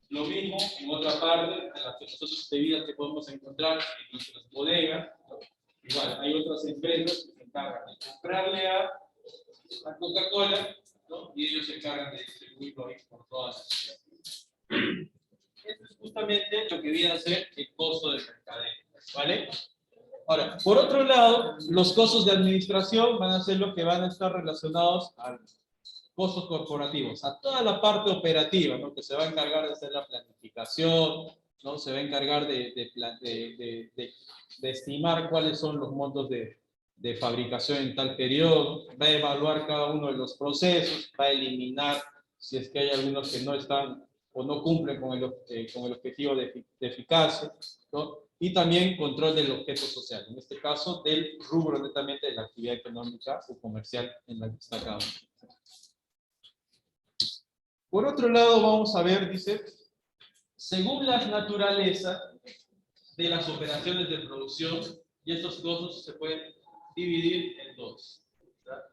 Lo mismo en otra parte, en las otras bebidas que podemos encontrar en nuestras bodegas. Igual, hay otras empresas que se encargan de comprarle a Coca-Cola, ¿no? Y ellos se encargan de distribuirlo ahí por todas las ciudades. Esto es justamente lo que viene a ser el costo del mercadeo, ¿vale? Ahora, por otro lado, los costos de administración van a ser los que van a estar relacionados a costos corporativos, a toda la parte operativa, ¿no? Que se va a encargar de hacer la planificación, ¿no? Se va a encargar de estimar cuáles son los montos de fabricación en tal periodo, va a evaluar cada uno de los procesos, va a eliminar si es que hay algunos que no están o no cumplen con el objetivo de eficacia, ¿no? Y también control del objeto social, en este caso del rubro netamente de la actividad económica o comercial en la que está cada uno. Por otro lado, vamos a ver, dice, según las naturalezas de las operaciones de producción, y estos costos se pueden dividir en dos. ¿Verdad?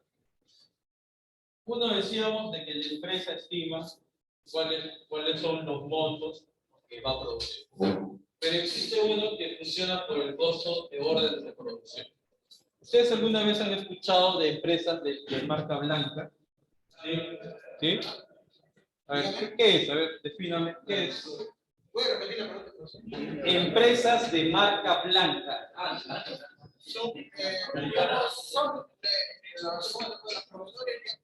Uno, decíamos de que la empresa estima cuáles son los montos que va a producir. Pero existe uno que funciona por el costo de órdenes de producción. ¿Ustedes alguna vez han escuchado de empresas de marca blanca? ¿Sí? ¿Sí? A ver, ¿qué es? A ver, defíname, ¿qué es? ¿Puede repetir la pregunta, profesor? Empresas de marca blanca. Son, digamos, son los proveedores.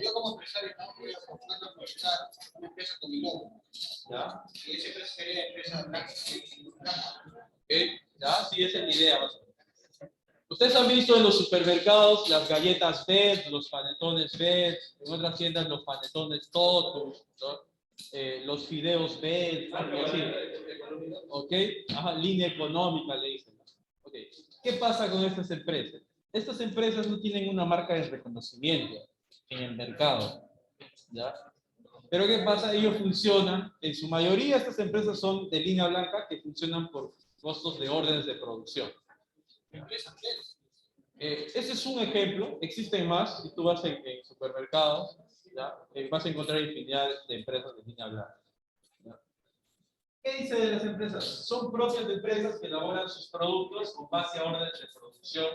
Yo como empresario no voy a buscar aprovechar una empresa con mi logo. ¿Ya? Y esa empresa sería empresa blanca. ¿Ya? Sí, esa es la idea. Ustedes han visto en los supermercados las galletas Fed, los panetones Fed, en otras tiendas los panetones Totus, ¿no? Los fideos Fed, algo así. ¿Ok? Ajá, línea económica le dicen. Okay. ¿Qué pasa con estas empresas? Estas empresas no tienen una marca de reconocimiento en el mercado, ¿ya? Pero ¿qué pasa? Ellos funcionan, en su mayoría estas empresas son de línea blanca que funcionan por costos de órdenes de producción. Ese es un ejemplo, existen más, si tú vas en supermercados, ¿ya? Vas a encontrar infinidad de empresas de línea blanca. ¿Ya? ¿Qué dice de las empresas? Son propias de empresas que elaboran sus productos con base a órdenes de producción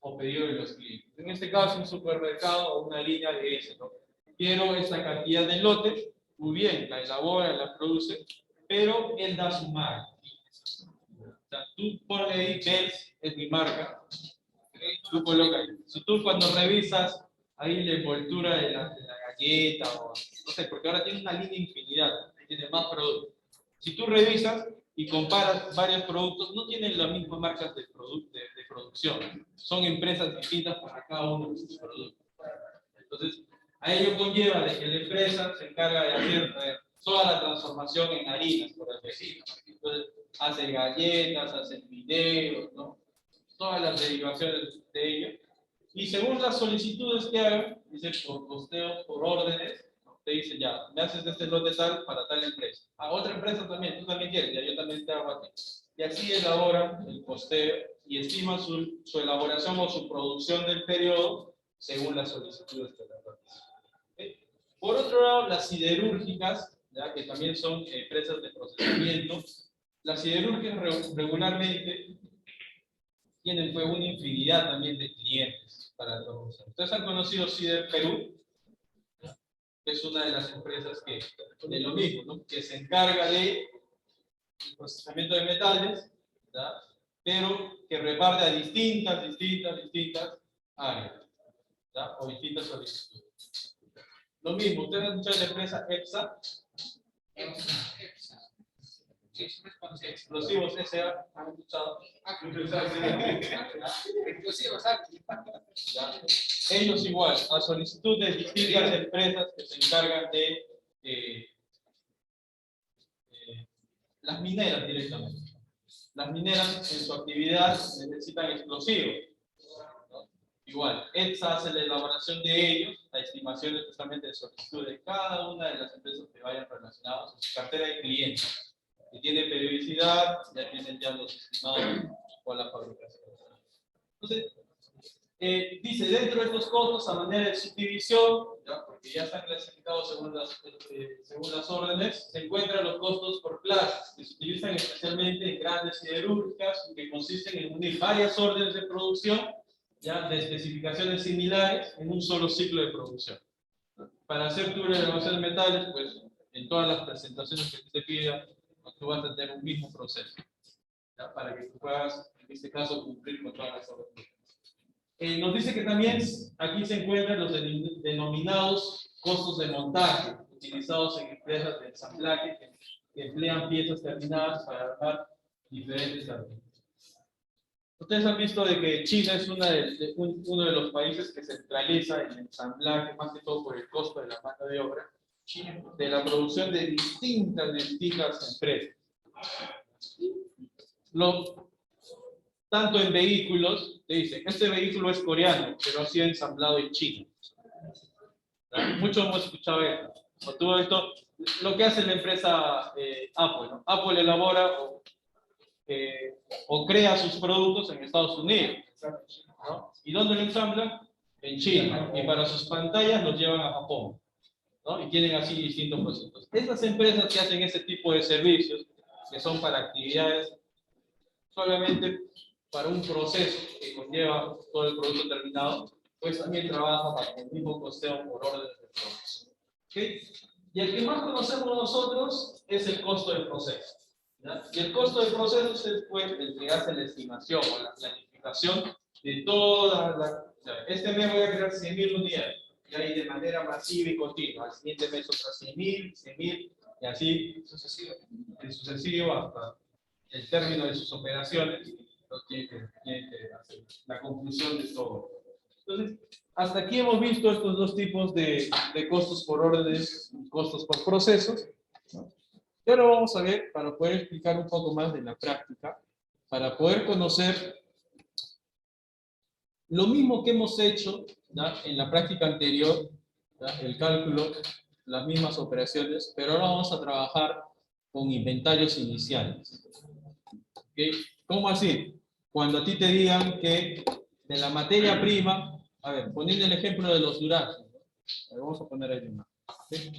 o pedido de los clientes. En este caso, un supermercado o una línea le dice, ¿no? Quiero esta cantidad de lotes, muy bien, la elabora, la produce, pero él da su marca. O sea, tú ponle ahí, Benz es mi marca, tú colocas ahí. Si tú cuando revisas ahí la envoltura de la galleta, o no sé, porque ahora tiene una línea infinidad, tiene más productos. Si tú revisas, y comparas varios productos, no tienen las mismas marcas de producción. Son empresas distintas para cada uno de sus productos. Entonces, a ello conlleva de que la empresa se encarga de hacer toda la transformación en harinas, por así decirlo. Entonces, hace galletas, hace videos, ¿no? Todas las derivaciones de ello. Y según las solicitudes que hagan, dice por costeo, por órdenes, ¿no? Te dice ya, me haces este lote tal para tal empresa. A otra empresa también, tú también quieres, ya yo también te hago a ti. Y así elaboran el costeo y estiman su elaboración o su producción del periodo según las solicitudes que le realizan. ¿Okay? Por otro lado, las siderúrgicas, ¿ya? Que también son empresas de procesamiento, las siderúrgicas regularmente tienen pues, una infinidad también de clientes para la producción. Ustedes han conocido Sider Perú, que es una de las empresas que, de lo mismo, ¿no? Que se encarga de procesamiento de metales, ¿ya? Pero que reparte a distintas áreas, ¿ya? O distintas solicitudes. Lo mismo, ustedes han escuchado la empresa EPSA. Explosivos S.A. ¿Han escuchado? Explosivos, ¿Ya? Ellos igual, a solicitud de distintas empresas que se encargan de las mineras directamente. Las mineras en su actividad necesitan explosivos, ¿no? Igual, EPSA hace la elaboración de ellos, la estimación justamente de solicitud de cada una de las empresas que vayan relacionadas a su cartera de clientes. Que tiene periodicidad, ya tienen ya los estimados con la fabricación. Entonces, dice, dentro de estos costos, a manera de subdivisión, ¿ya? Porque ya están clasificados según las órdenes, se encuentran los costos por clases, que se utilizan especialmente en grandes siderúrgicas, que consisten en unir varias órdenes de producción, ya de especificaciones similares, en un solo ciclo de producción. Para hacer tu elevación de metales, pues, en todas las presentaciones que te pida, tú vas a tener un mismo proceso, ¿ya? Para que tú puedas, en este caso, cumplir con todas las órdenes. Nos dice que también aquí se encuentran los denominados costos de montaje, utilizados en empresas de ensamblaje que emplean piezas terminadas para armar diferentes artículos. Ustedes han visto de que China es uno de los países que centraliza el ensamblaje, más que todo por el costo de la mano de obra, de la producción de distintas empresas. Tanto en vehículos, te dicen, este vehículo es coreano, pero ha sido ensamblado en China. Muchos hemos escuchado esto. O todo esto, lo que hace la empresa Apple, ¿no? Apple elabora o crea sus productos en Estados Unidos, ¿no? ¿Y dónde lo ensamblan? En China. Y para sus pantallas los llevan a Japón, ¿no? Y tienen así distintos procesos. Estas empresas que hacen ese tipo de servicios, que son para actividades solamente para un proceso que conlleva todo el producto terminado, pues también trabaja para el mismo costeo por orden de producción. ¿Okay? Y el que más conocemos nosotros es el costo del proceso, ¿ya? Y el costo del proceso es pues, el que hace la estimación o la planificación de toda la... O sea, este mes voy a crear 100.000 unidades, y ahí de manera masiva y continua. Al siguiente mes otras 100.000, y así sucesivo hasta el término de sus operaciones, tiene que hacer la conclusión de todo. Entonces, hasta aquí hemos visto estos dos tipos de costos por órdenes y costos por procesos, ¿no? Y ahora vamos a ver, para poder explicar un poco más de la práctica, para poder conocer lo mismo que hemos hecho, ¿ya? En la práctica anterior, ¿ya? El cálculo, las mismas operaciones, pero ahora vamos a trabajar con inventarios iniciales. ¿Okay? ¿Cómo así? Cuando a ti te digan que de la materia prima, a ver, poniendo el ejemplo de los duraznos, ¿no? Vamos a poner ahí una. ¿Okay?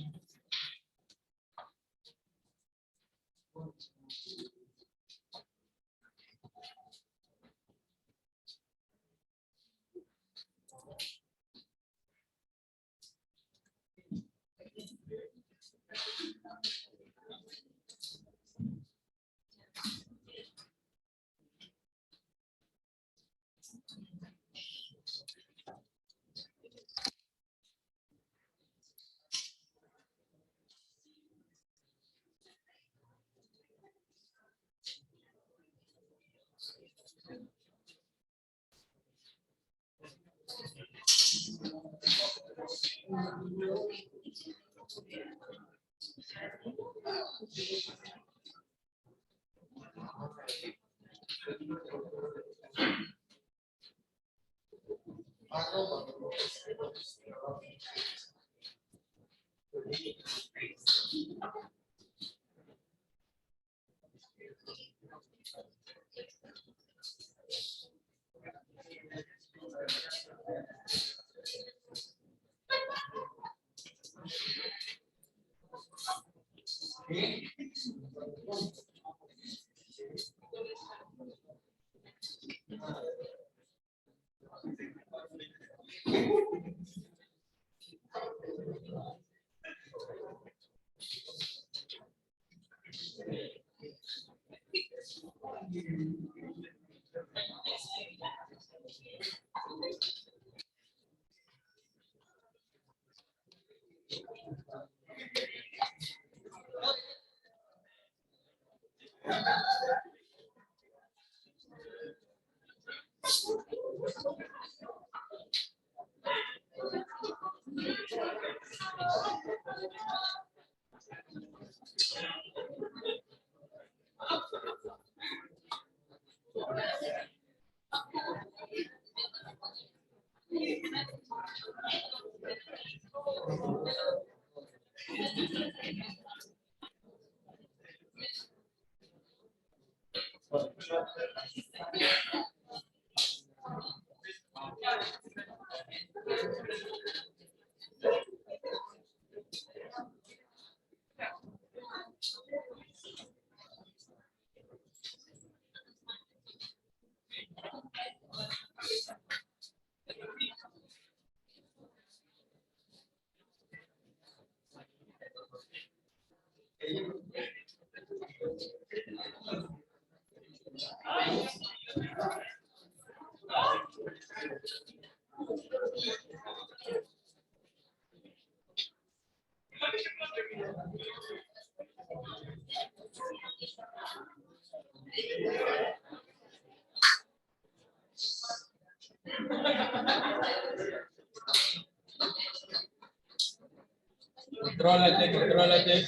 Contrólate, contrólate.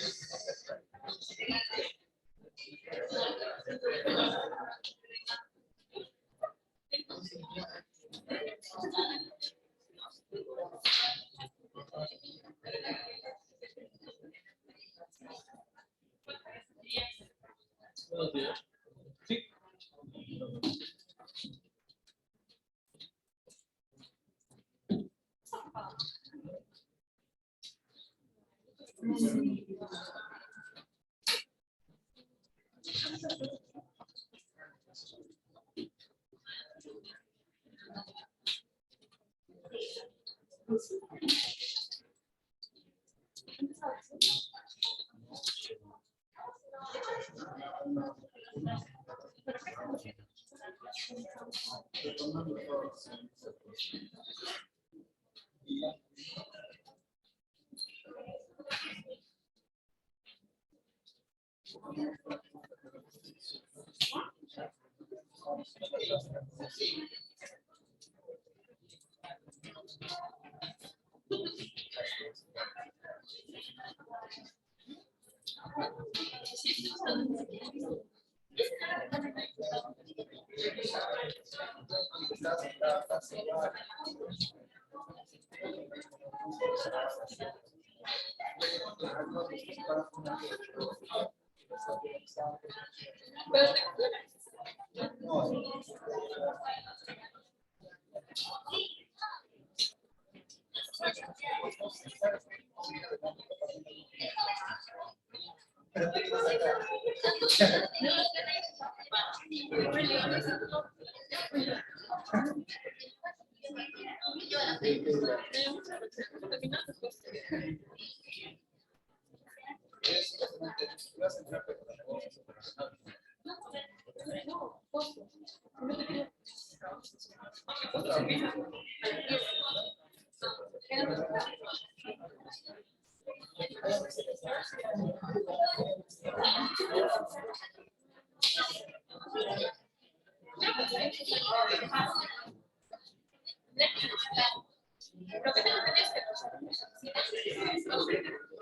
Sí.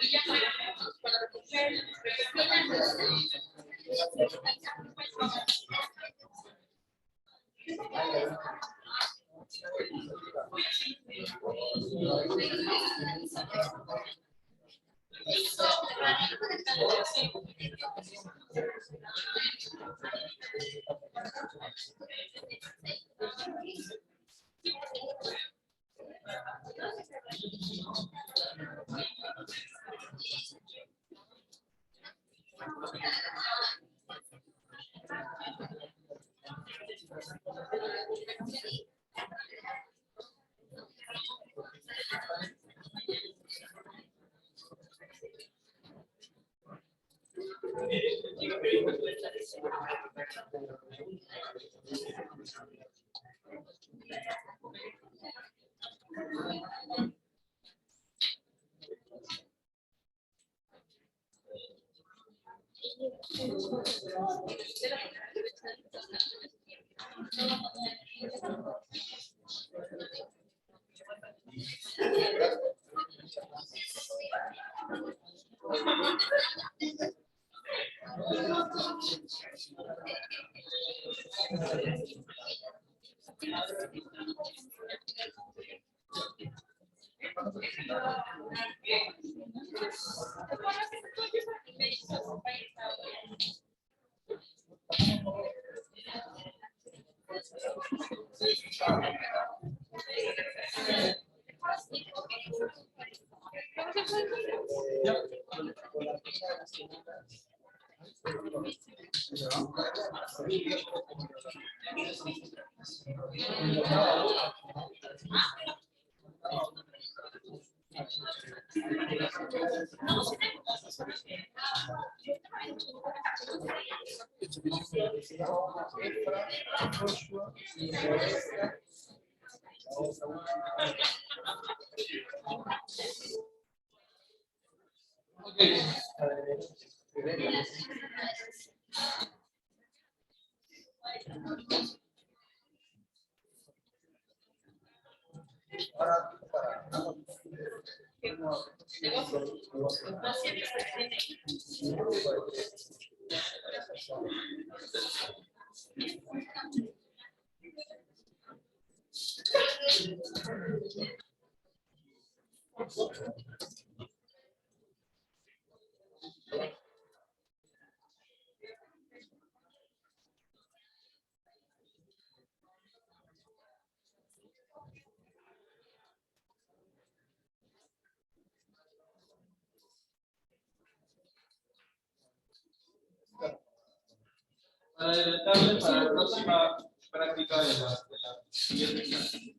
Y ya. Para adelantarles para la próxima práctica de la siguiente clase.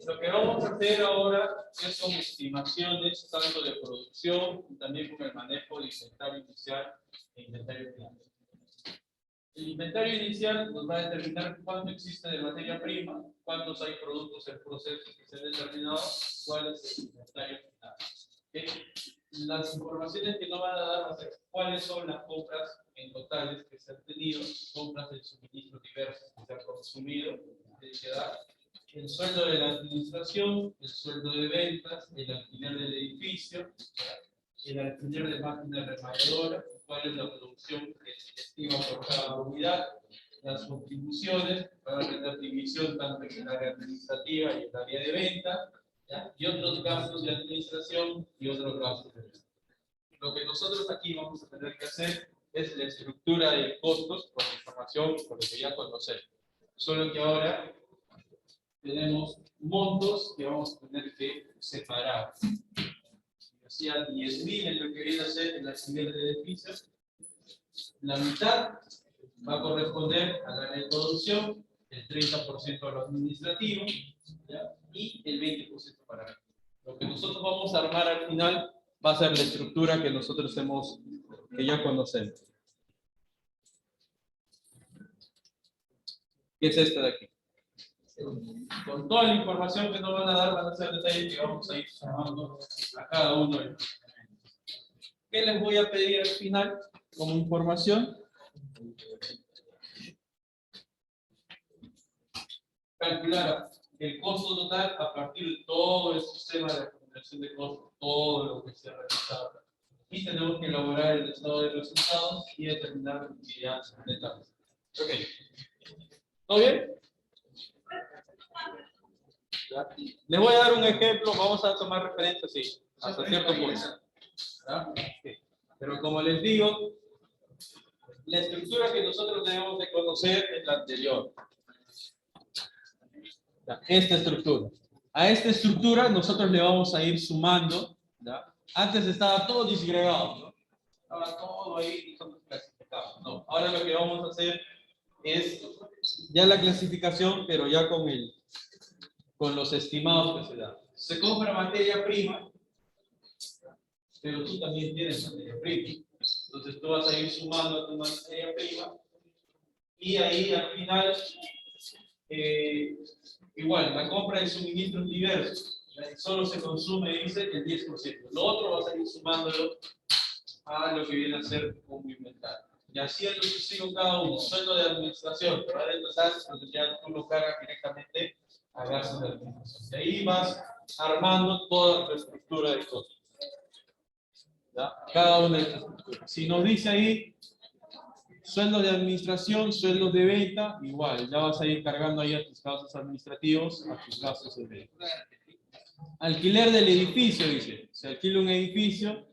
Lo que vamos a hacer ahora es con estimaciones tanto de producción y también con el manejo de inventario inicial e inventario final. El inventario inicial nos va a determinar cuánto existe de materia prima, cuántos hay productos en proceso que se han determinado, cuál es el inventario final. ¿Okay? Las informaciones que nos van a dar va a ser cuáles son las compras en totales que se han tenido, compras de suministros diversos que se han consumido, tiene que dar el sueldo de la administración, el sueldo de ventas, el alquiler del edificio, el alquiler de máquinas remalladoras, cuál es la producción que se estima por cada unidad, las contribuciones, para tener división tanto en el área administrativa y en el área de venta, ¿ya? Y otros gastos de administración y otros gastos de venta. Lo que nosotros aquí vamos a tener que hacer es la estructura de costos con información por lo que ya conocemos. Solo que ahora tenemos montos que vamos a tener que separar. Hacía 10.000 en lo que viene a ser el alquiler de edificios. La mitad va a corresponder al área de producción, el 30% a lo administrativo, ¿ya? Y el 20% para mí. Lo que nosotros vamos a armar al final va a ser la estructura que nosotros que ya conocemos. ¿Qué es esta de aquí? Con toda la información que nos van a dar, van a ser detalles que vamos a ir sumando a cada uno de los elementos. ¿Qué les voy a pedir al final como información? Calcular el costo total a partir de todo el sistema de acumulación de costos, todo lo que se ha realizado. Y tenemos que elaborar el estado de resultados y determinar la utilidad neta. Ok. ¿Todo bien? ¿Ya? Les voy a dar un ejemplo, vamos a tomar referencia, sí, hasta cierto punto. ¿Ya? Sí. Pero como les digo, la estructura que nosotros debemos de conocer es la anterior. ¿Ya? Esta estructura. A esta estructura nosotros le vamos a ir sumando. ¿Ya? Antes estaba todo disgregado, ¿no? Estaba todo ahí y nosotros clasificamos. No, ahora lo que vamos a hacer es ya la clasificación, pero ya con los estimados que se dan. Se compra materia prima, pero tú también tienes materia prima. Entonces tú vas a ir sumando a tu materia prima y ahí al final, igual, la compra de suministros diversos. Solo se consume, dice, el 10%. Lo otro vas a ir sumándolo a lo que viene a ser como inventario. Y así es lo sucesivo cada uno. Sueldo de administración, te va a empezar, entonces ya tú lo cargas directamente a gastos de administración. De ahí vas armando toda tu estructura de costos. ¿Ya? Cada una de estas estructuras. Si nos dice ahí sueldos de administración, sueldos de venta, igual, ya vas a ir cargando ahí a tus gastos administrativos, a tus gastos de venta. Alquiler del edificio, dice. Se alquila un edificio,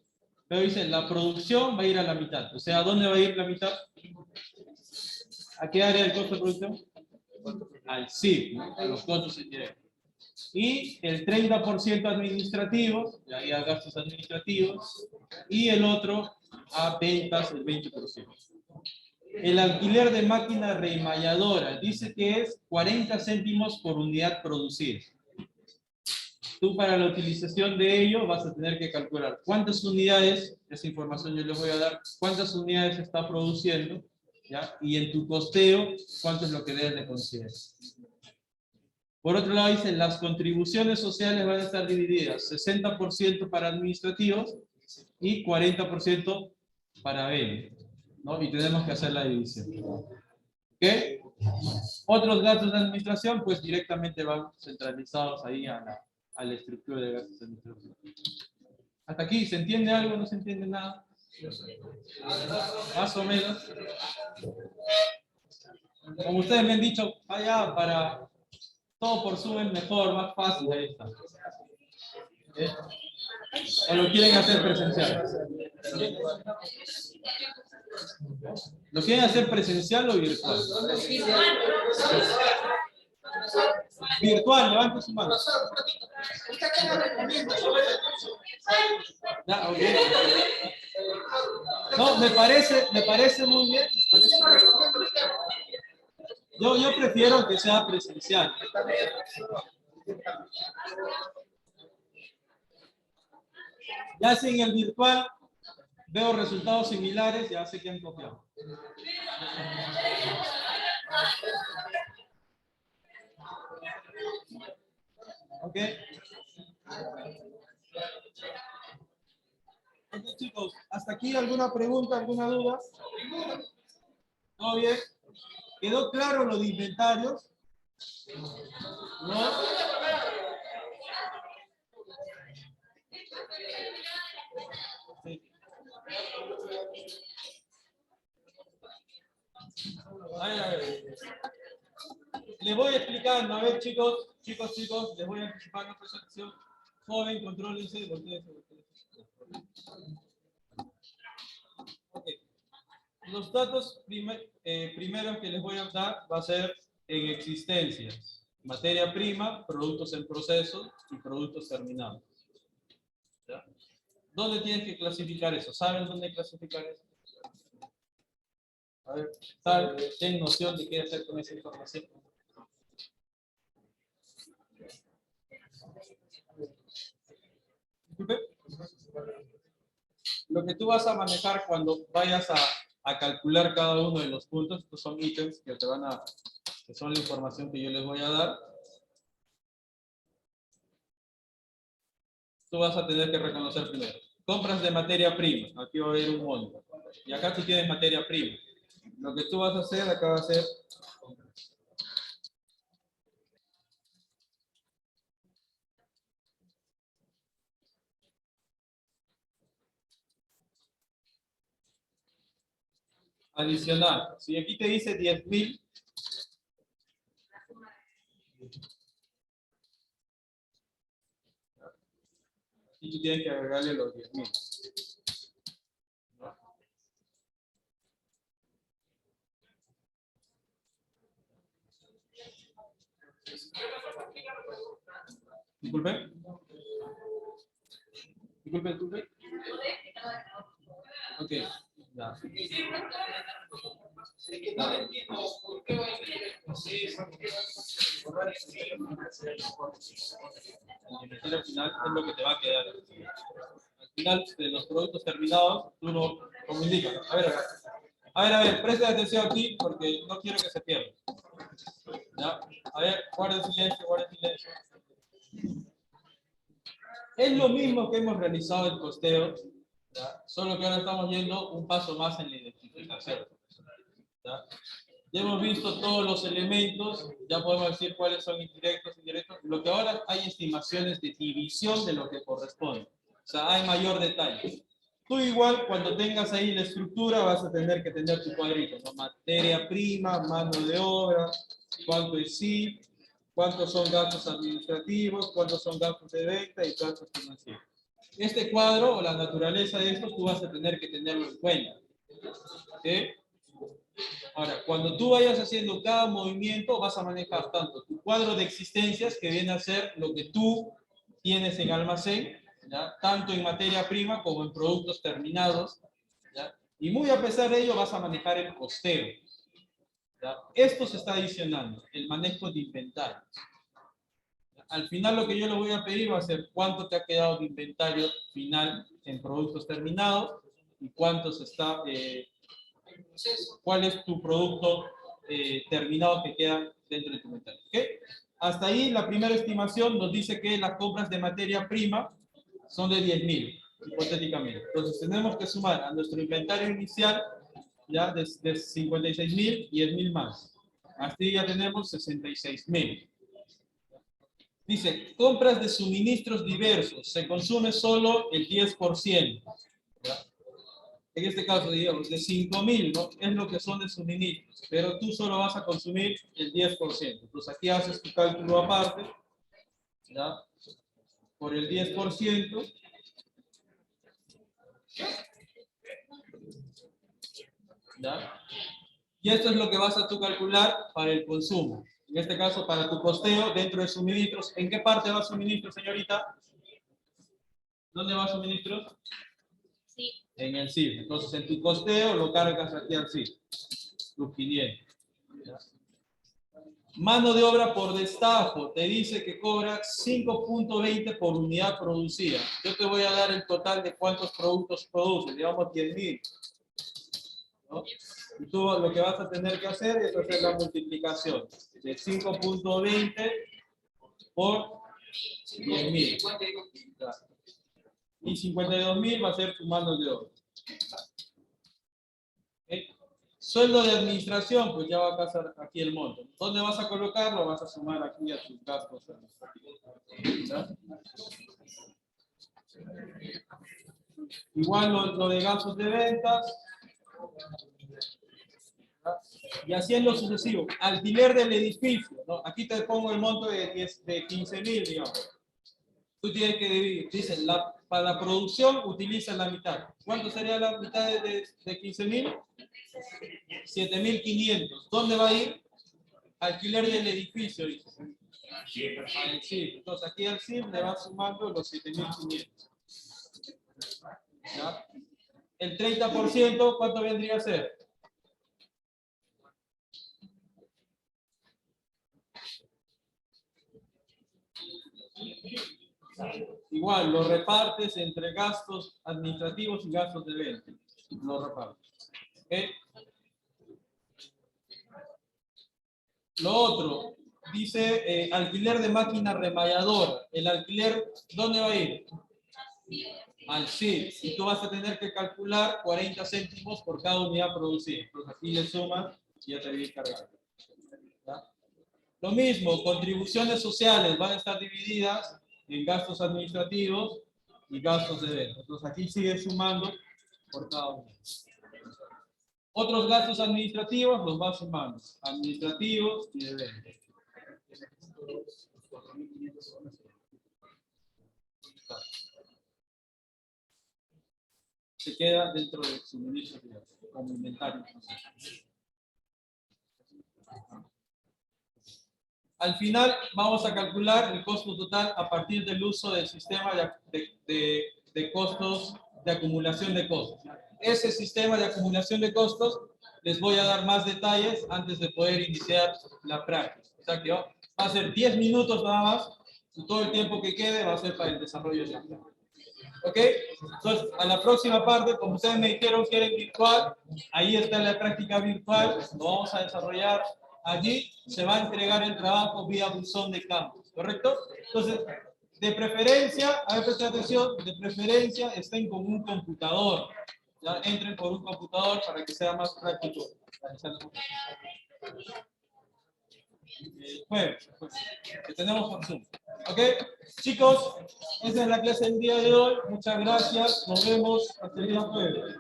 pero dice, la producción va a ir a la mitad. O sea, ¿a dónde va a ir la mitad? ¿A qué área del costo de producción? Al CIF, ¿no? A los costos indirectos. Y el 30% administrativo, y ahí a gastos administrativos, y el otro a ventas, el 20%. El alquiler de máquina remalladora dice que es 40 céntimos por unidad producida. Tú para la utilización de ello vas a tener que calcular cuántas unidades, esa información yo les voy a dar, cuántas unidades se está produciendo, ¿ya? Y en tu costeo, cuánto es lo que debes de considerar. Por otro lado, dicen, las contribuciones sociales van a estar divididas 60% para administrativos y 40% para venta, ¿no? Y tenemos que hacer la división. ¿Ok? Otros gastos de administración, pues directamente van centralizados ahí a la estructura de gastos de administración. ¿Hasta aquí se entiende algo? ¿No se entiende nada? Más o menos. Como ustedes me han dicho, vaya para todo por Zoom es mejor, más fácil, ahí está. ¿Eh? ¿O lo quieren hacer presencial? ¿Lo quieren hacer presencial o virtual? Virtual, levante su mano. Ya, okay. No, me parece muy bien. Yo prefiero que sea presencial. Ya si en el virtual veo resultados similares, ya sé que han copiado. ¿Ok? Entonces, chicos, ¿hasta aquí alguna pregunta, alguna duda? ¿Todo bien? ¿Quedó claro lo de inventarios? ¿No? Sí. A ver. Les voy explicando, a ver, chicos, les voy anticipando presentación. Joven, contróllense, volteense. Ok. Los datos primeros que les voy a dar va a ser en existencias. Materia prima, productos en proceso y productos terminados. ¿Ya? ¿Dónde tienes que clasificar eso? ¿Saben dónde clasificar eso? A ver, ¿saben? ¿Tienen noción de qué hacer con esa información? ¿Disculpe? Lo que tú vas a manejar cuando vayas a calcular cada uno de los puntos, estos son ítems que que son la información que yo les voy a dar. Tú vas a tener que reconocer primero. Compras de materia prima. Aquí va a haber un monto. Y acá tú tienes materia prima. Lo que tú vas a hacer, acá va a ser adicional. Si aquí te dice 10.000, y tú tienes que agregarle los 10.000. Disculpe. Disculpe. Ok, ya. Es que no entiendo por qué va a ir el proceso, por qué va a ir El inventario final es lo que te va a quedar. Al final de los productos terminados, tú lo como indicas. A ver, presten atención aquí porque no quiero que se pierda. ¿Ya? A ver, guarden silencio. Es lo mismo que hemos realizado el costeo, ¿ya? Solo que ahora estamos yendo un paso más en la identificación. ¿Ya? Ya hemos visto todos los elementos, ya podemos decir cuáles son indirectos, indirectos. Lo que ahora hay estimaciones de división de lo que corresponde. O sea, hay mayor detalle. Tú igual, cuando tengas ahí la estructura, vas a tener que tener tu cuadrito, ¿no? Materia prima, mano de obra, cuánto es SIF, cuántos son gastos administrativos, cuántos son gastos de venta y gastos financieros. Este cuadro o la naturaleza de esto, tú vas a tener que tenerlo en cuenta. ¿Sí? Ahora, cuando tú vayas haciendo cada movimiento, vas a manejar tanto tu cuadro de existencias, que viene a ser lo que tú tienes en almacén, ¿ya? Tanto en materia prima como en productos terminados, ¿ya? Y muy a pesar de ello, vas a manejar el costeo, ¿ya? Esto se está adicionando, el manejo de inventario. Al final lo que yo le voy a pedir va a ser cuánto te ha quedado de inventario final en productos terminados y cuánto se está... cuál es tu producto terminado que queda dentro de tu inventario. ¿Okay? Hasta ahí la primera estimación nos dice que las compras de materia prima son de 10.000, hipotéticamente. Entonces tenemos que sumar a nuestro inventario inicial ya de 56.000, 10.000 más. Hasta ahí ya tenemos 66.000. Dice, compras de suministros diversos, se consume solo el 10%. ¿Ya? En este caso, digamos, de 5.000, ¿no? Es lo que son de suministros, pero tú solo vas a consumir el 10%. Entonces aquí haces tu cálculo aparte, ¿ya? Por el 10%. ¿Ya? Y esto es lo que vas a tú calcular para el consumo. En este caso, para tu costeo dentro de suministros. ¿En qué parte va suministros, señorita? ¿Dónde va suministros? Sí. En el CIF. Entonces, en tu costeo lo cargas aquí al CIF. Tus 500. ¿Ya? Mano de obra por destajo. Te dice que cobra 5.20 por unidad producida. Yo te voy a dar el total de cuántos productos produce. Digamos 10.000. ¿No? Y tú lo que vas a tener que hacer es hacer la multiplicación de 5.20 por 10.000. Y 52.000 va a ser tu mano de obra. ¿Okay? Sueldo de administración, pues ya va a pasar aquí el monto. ¿Dónde vas a colocarlo? Vas a sumar aquí a tus gastos administrativos. ¿Ya? Igual lo de gastos de ventas. Y así en lo sucesivo. Alquiler del edificio, ¿no? Aquí te pongo el monto de 15.000, digamos. Tú tienes que dividir. Dice, para la producción utiliza la mitad. ¿Cuánto sería la mitad de 15.000? 7.500. ¿Dónde va a ir? Alquiler del edificio, dice. Al CIF. Entonces aquí al CIF le va sumando los 7.500. ¿Ya? El 30%, ¿cuánto vendría a ser? Igual, lo repartes entre gastos administrativos y gastos de venta. Lo repartes. ¿Okay? Lo otro, dice alquiler de máquina remalladora. ¿El alquiler dónde va a ir? Al CIF. Y tú vas a tener que calcular 40 céntimos por cada unidad producida. Entonces aquí le sumas y ya te viene cargado. ¿Ya? Lo mismo, contribuciones sociales van a estar divididas en gastos administrativos y gastos de venta. Entonces aquí sigue sumando por cada uno. Otros gastos administrativos los va sumando. Administrativos y de venta. se queda dentro del suministro como inventario. Al final vamos a calcular el costo total a partir del uso del sistema de costos, de acumulación de costos. Ese sistema de acumulación de costos les voy a dar más detalles antes de poder iniciar la práctica. O sea que va a ser 10 minutos nada más, y todo el tiempo que quede va a ser para el desarrollo de la práctica. ¿Ok? Entonces, a la próxima parte, como ustedes me dijeron que era virtual, ahí está la práctica virtual, lo vamos a desarrollar allí, se va a entregar el trabajo vía buzón de campus, ¿correcto? Entonces, de preferencia, a ver, presten atención, de preferencia estén con un computador, ya entren por un computador para que sea más práctico. Jueves, que tenemos por Zoom. ¿Ok? Chicos, esa es la clase del día de hoy. Muchas gracias. Nos vemos hasta el día jueves.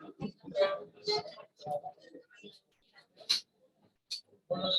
Bueno,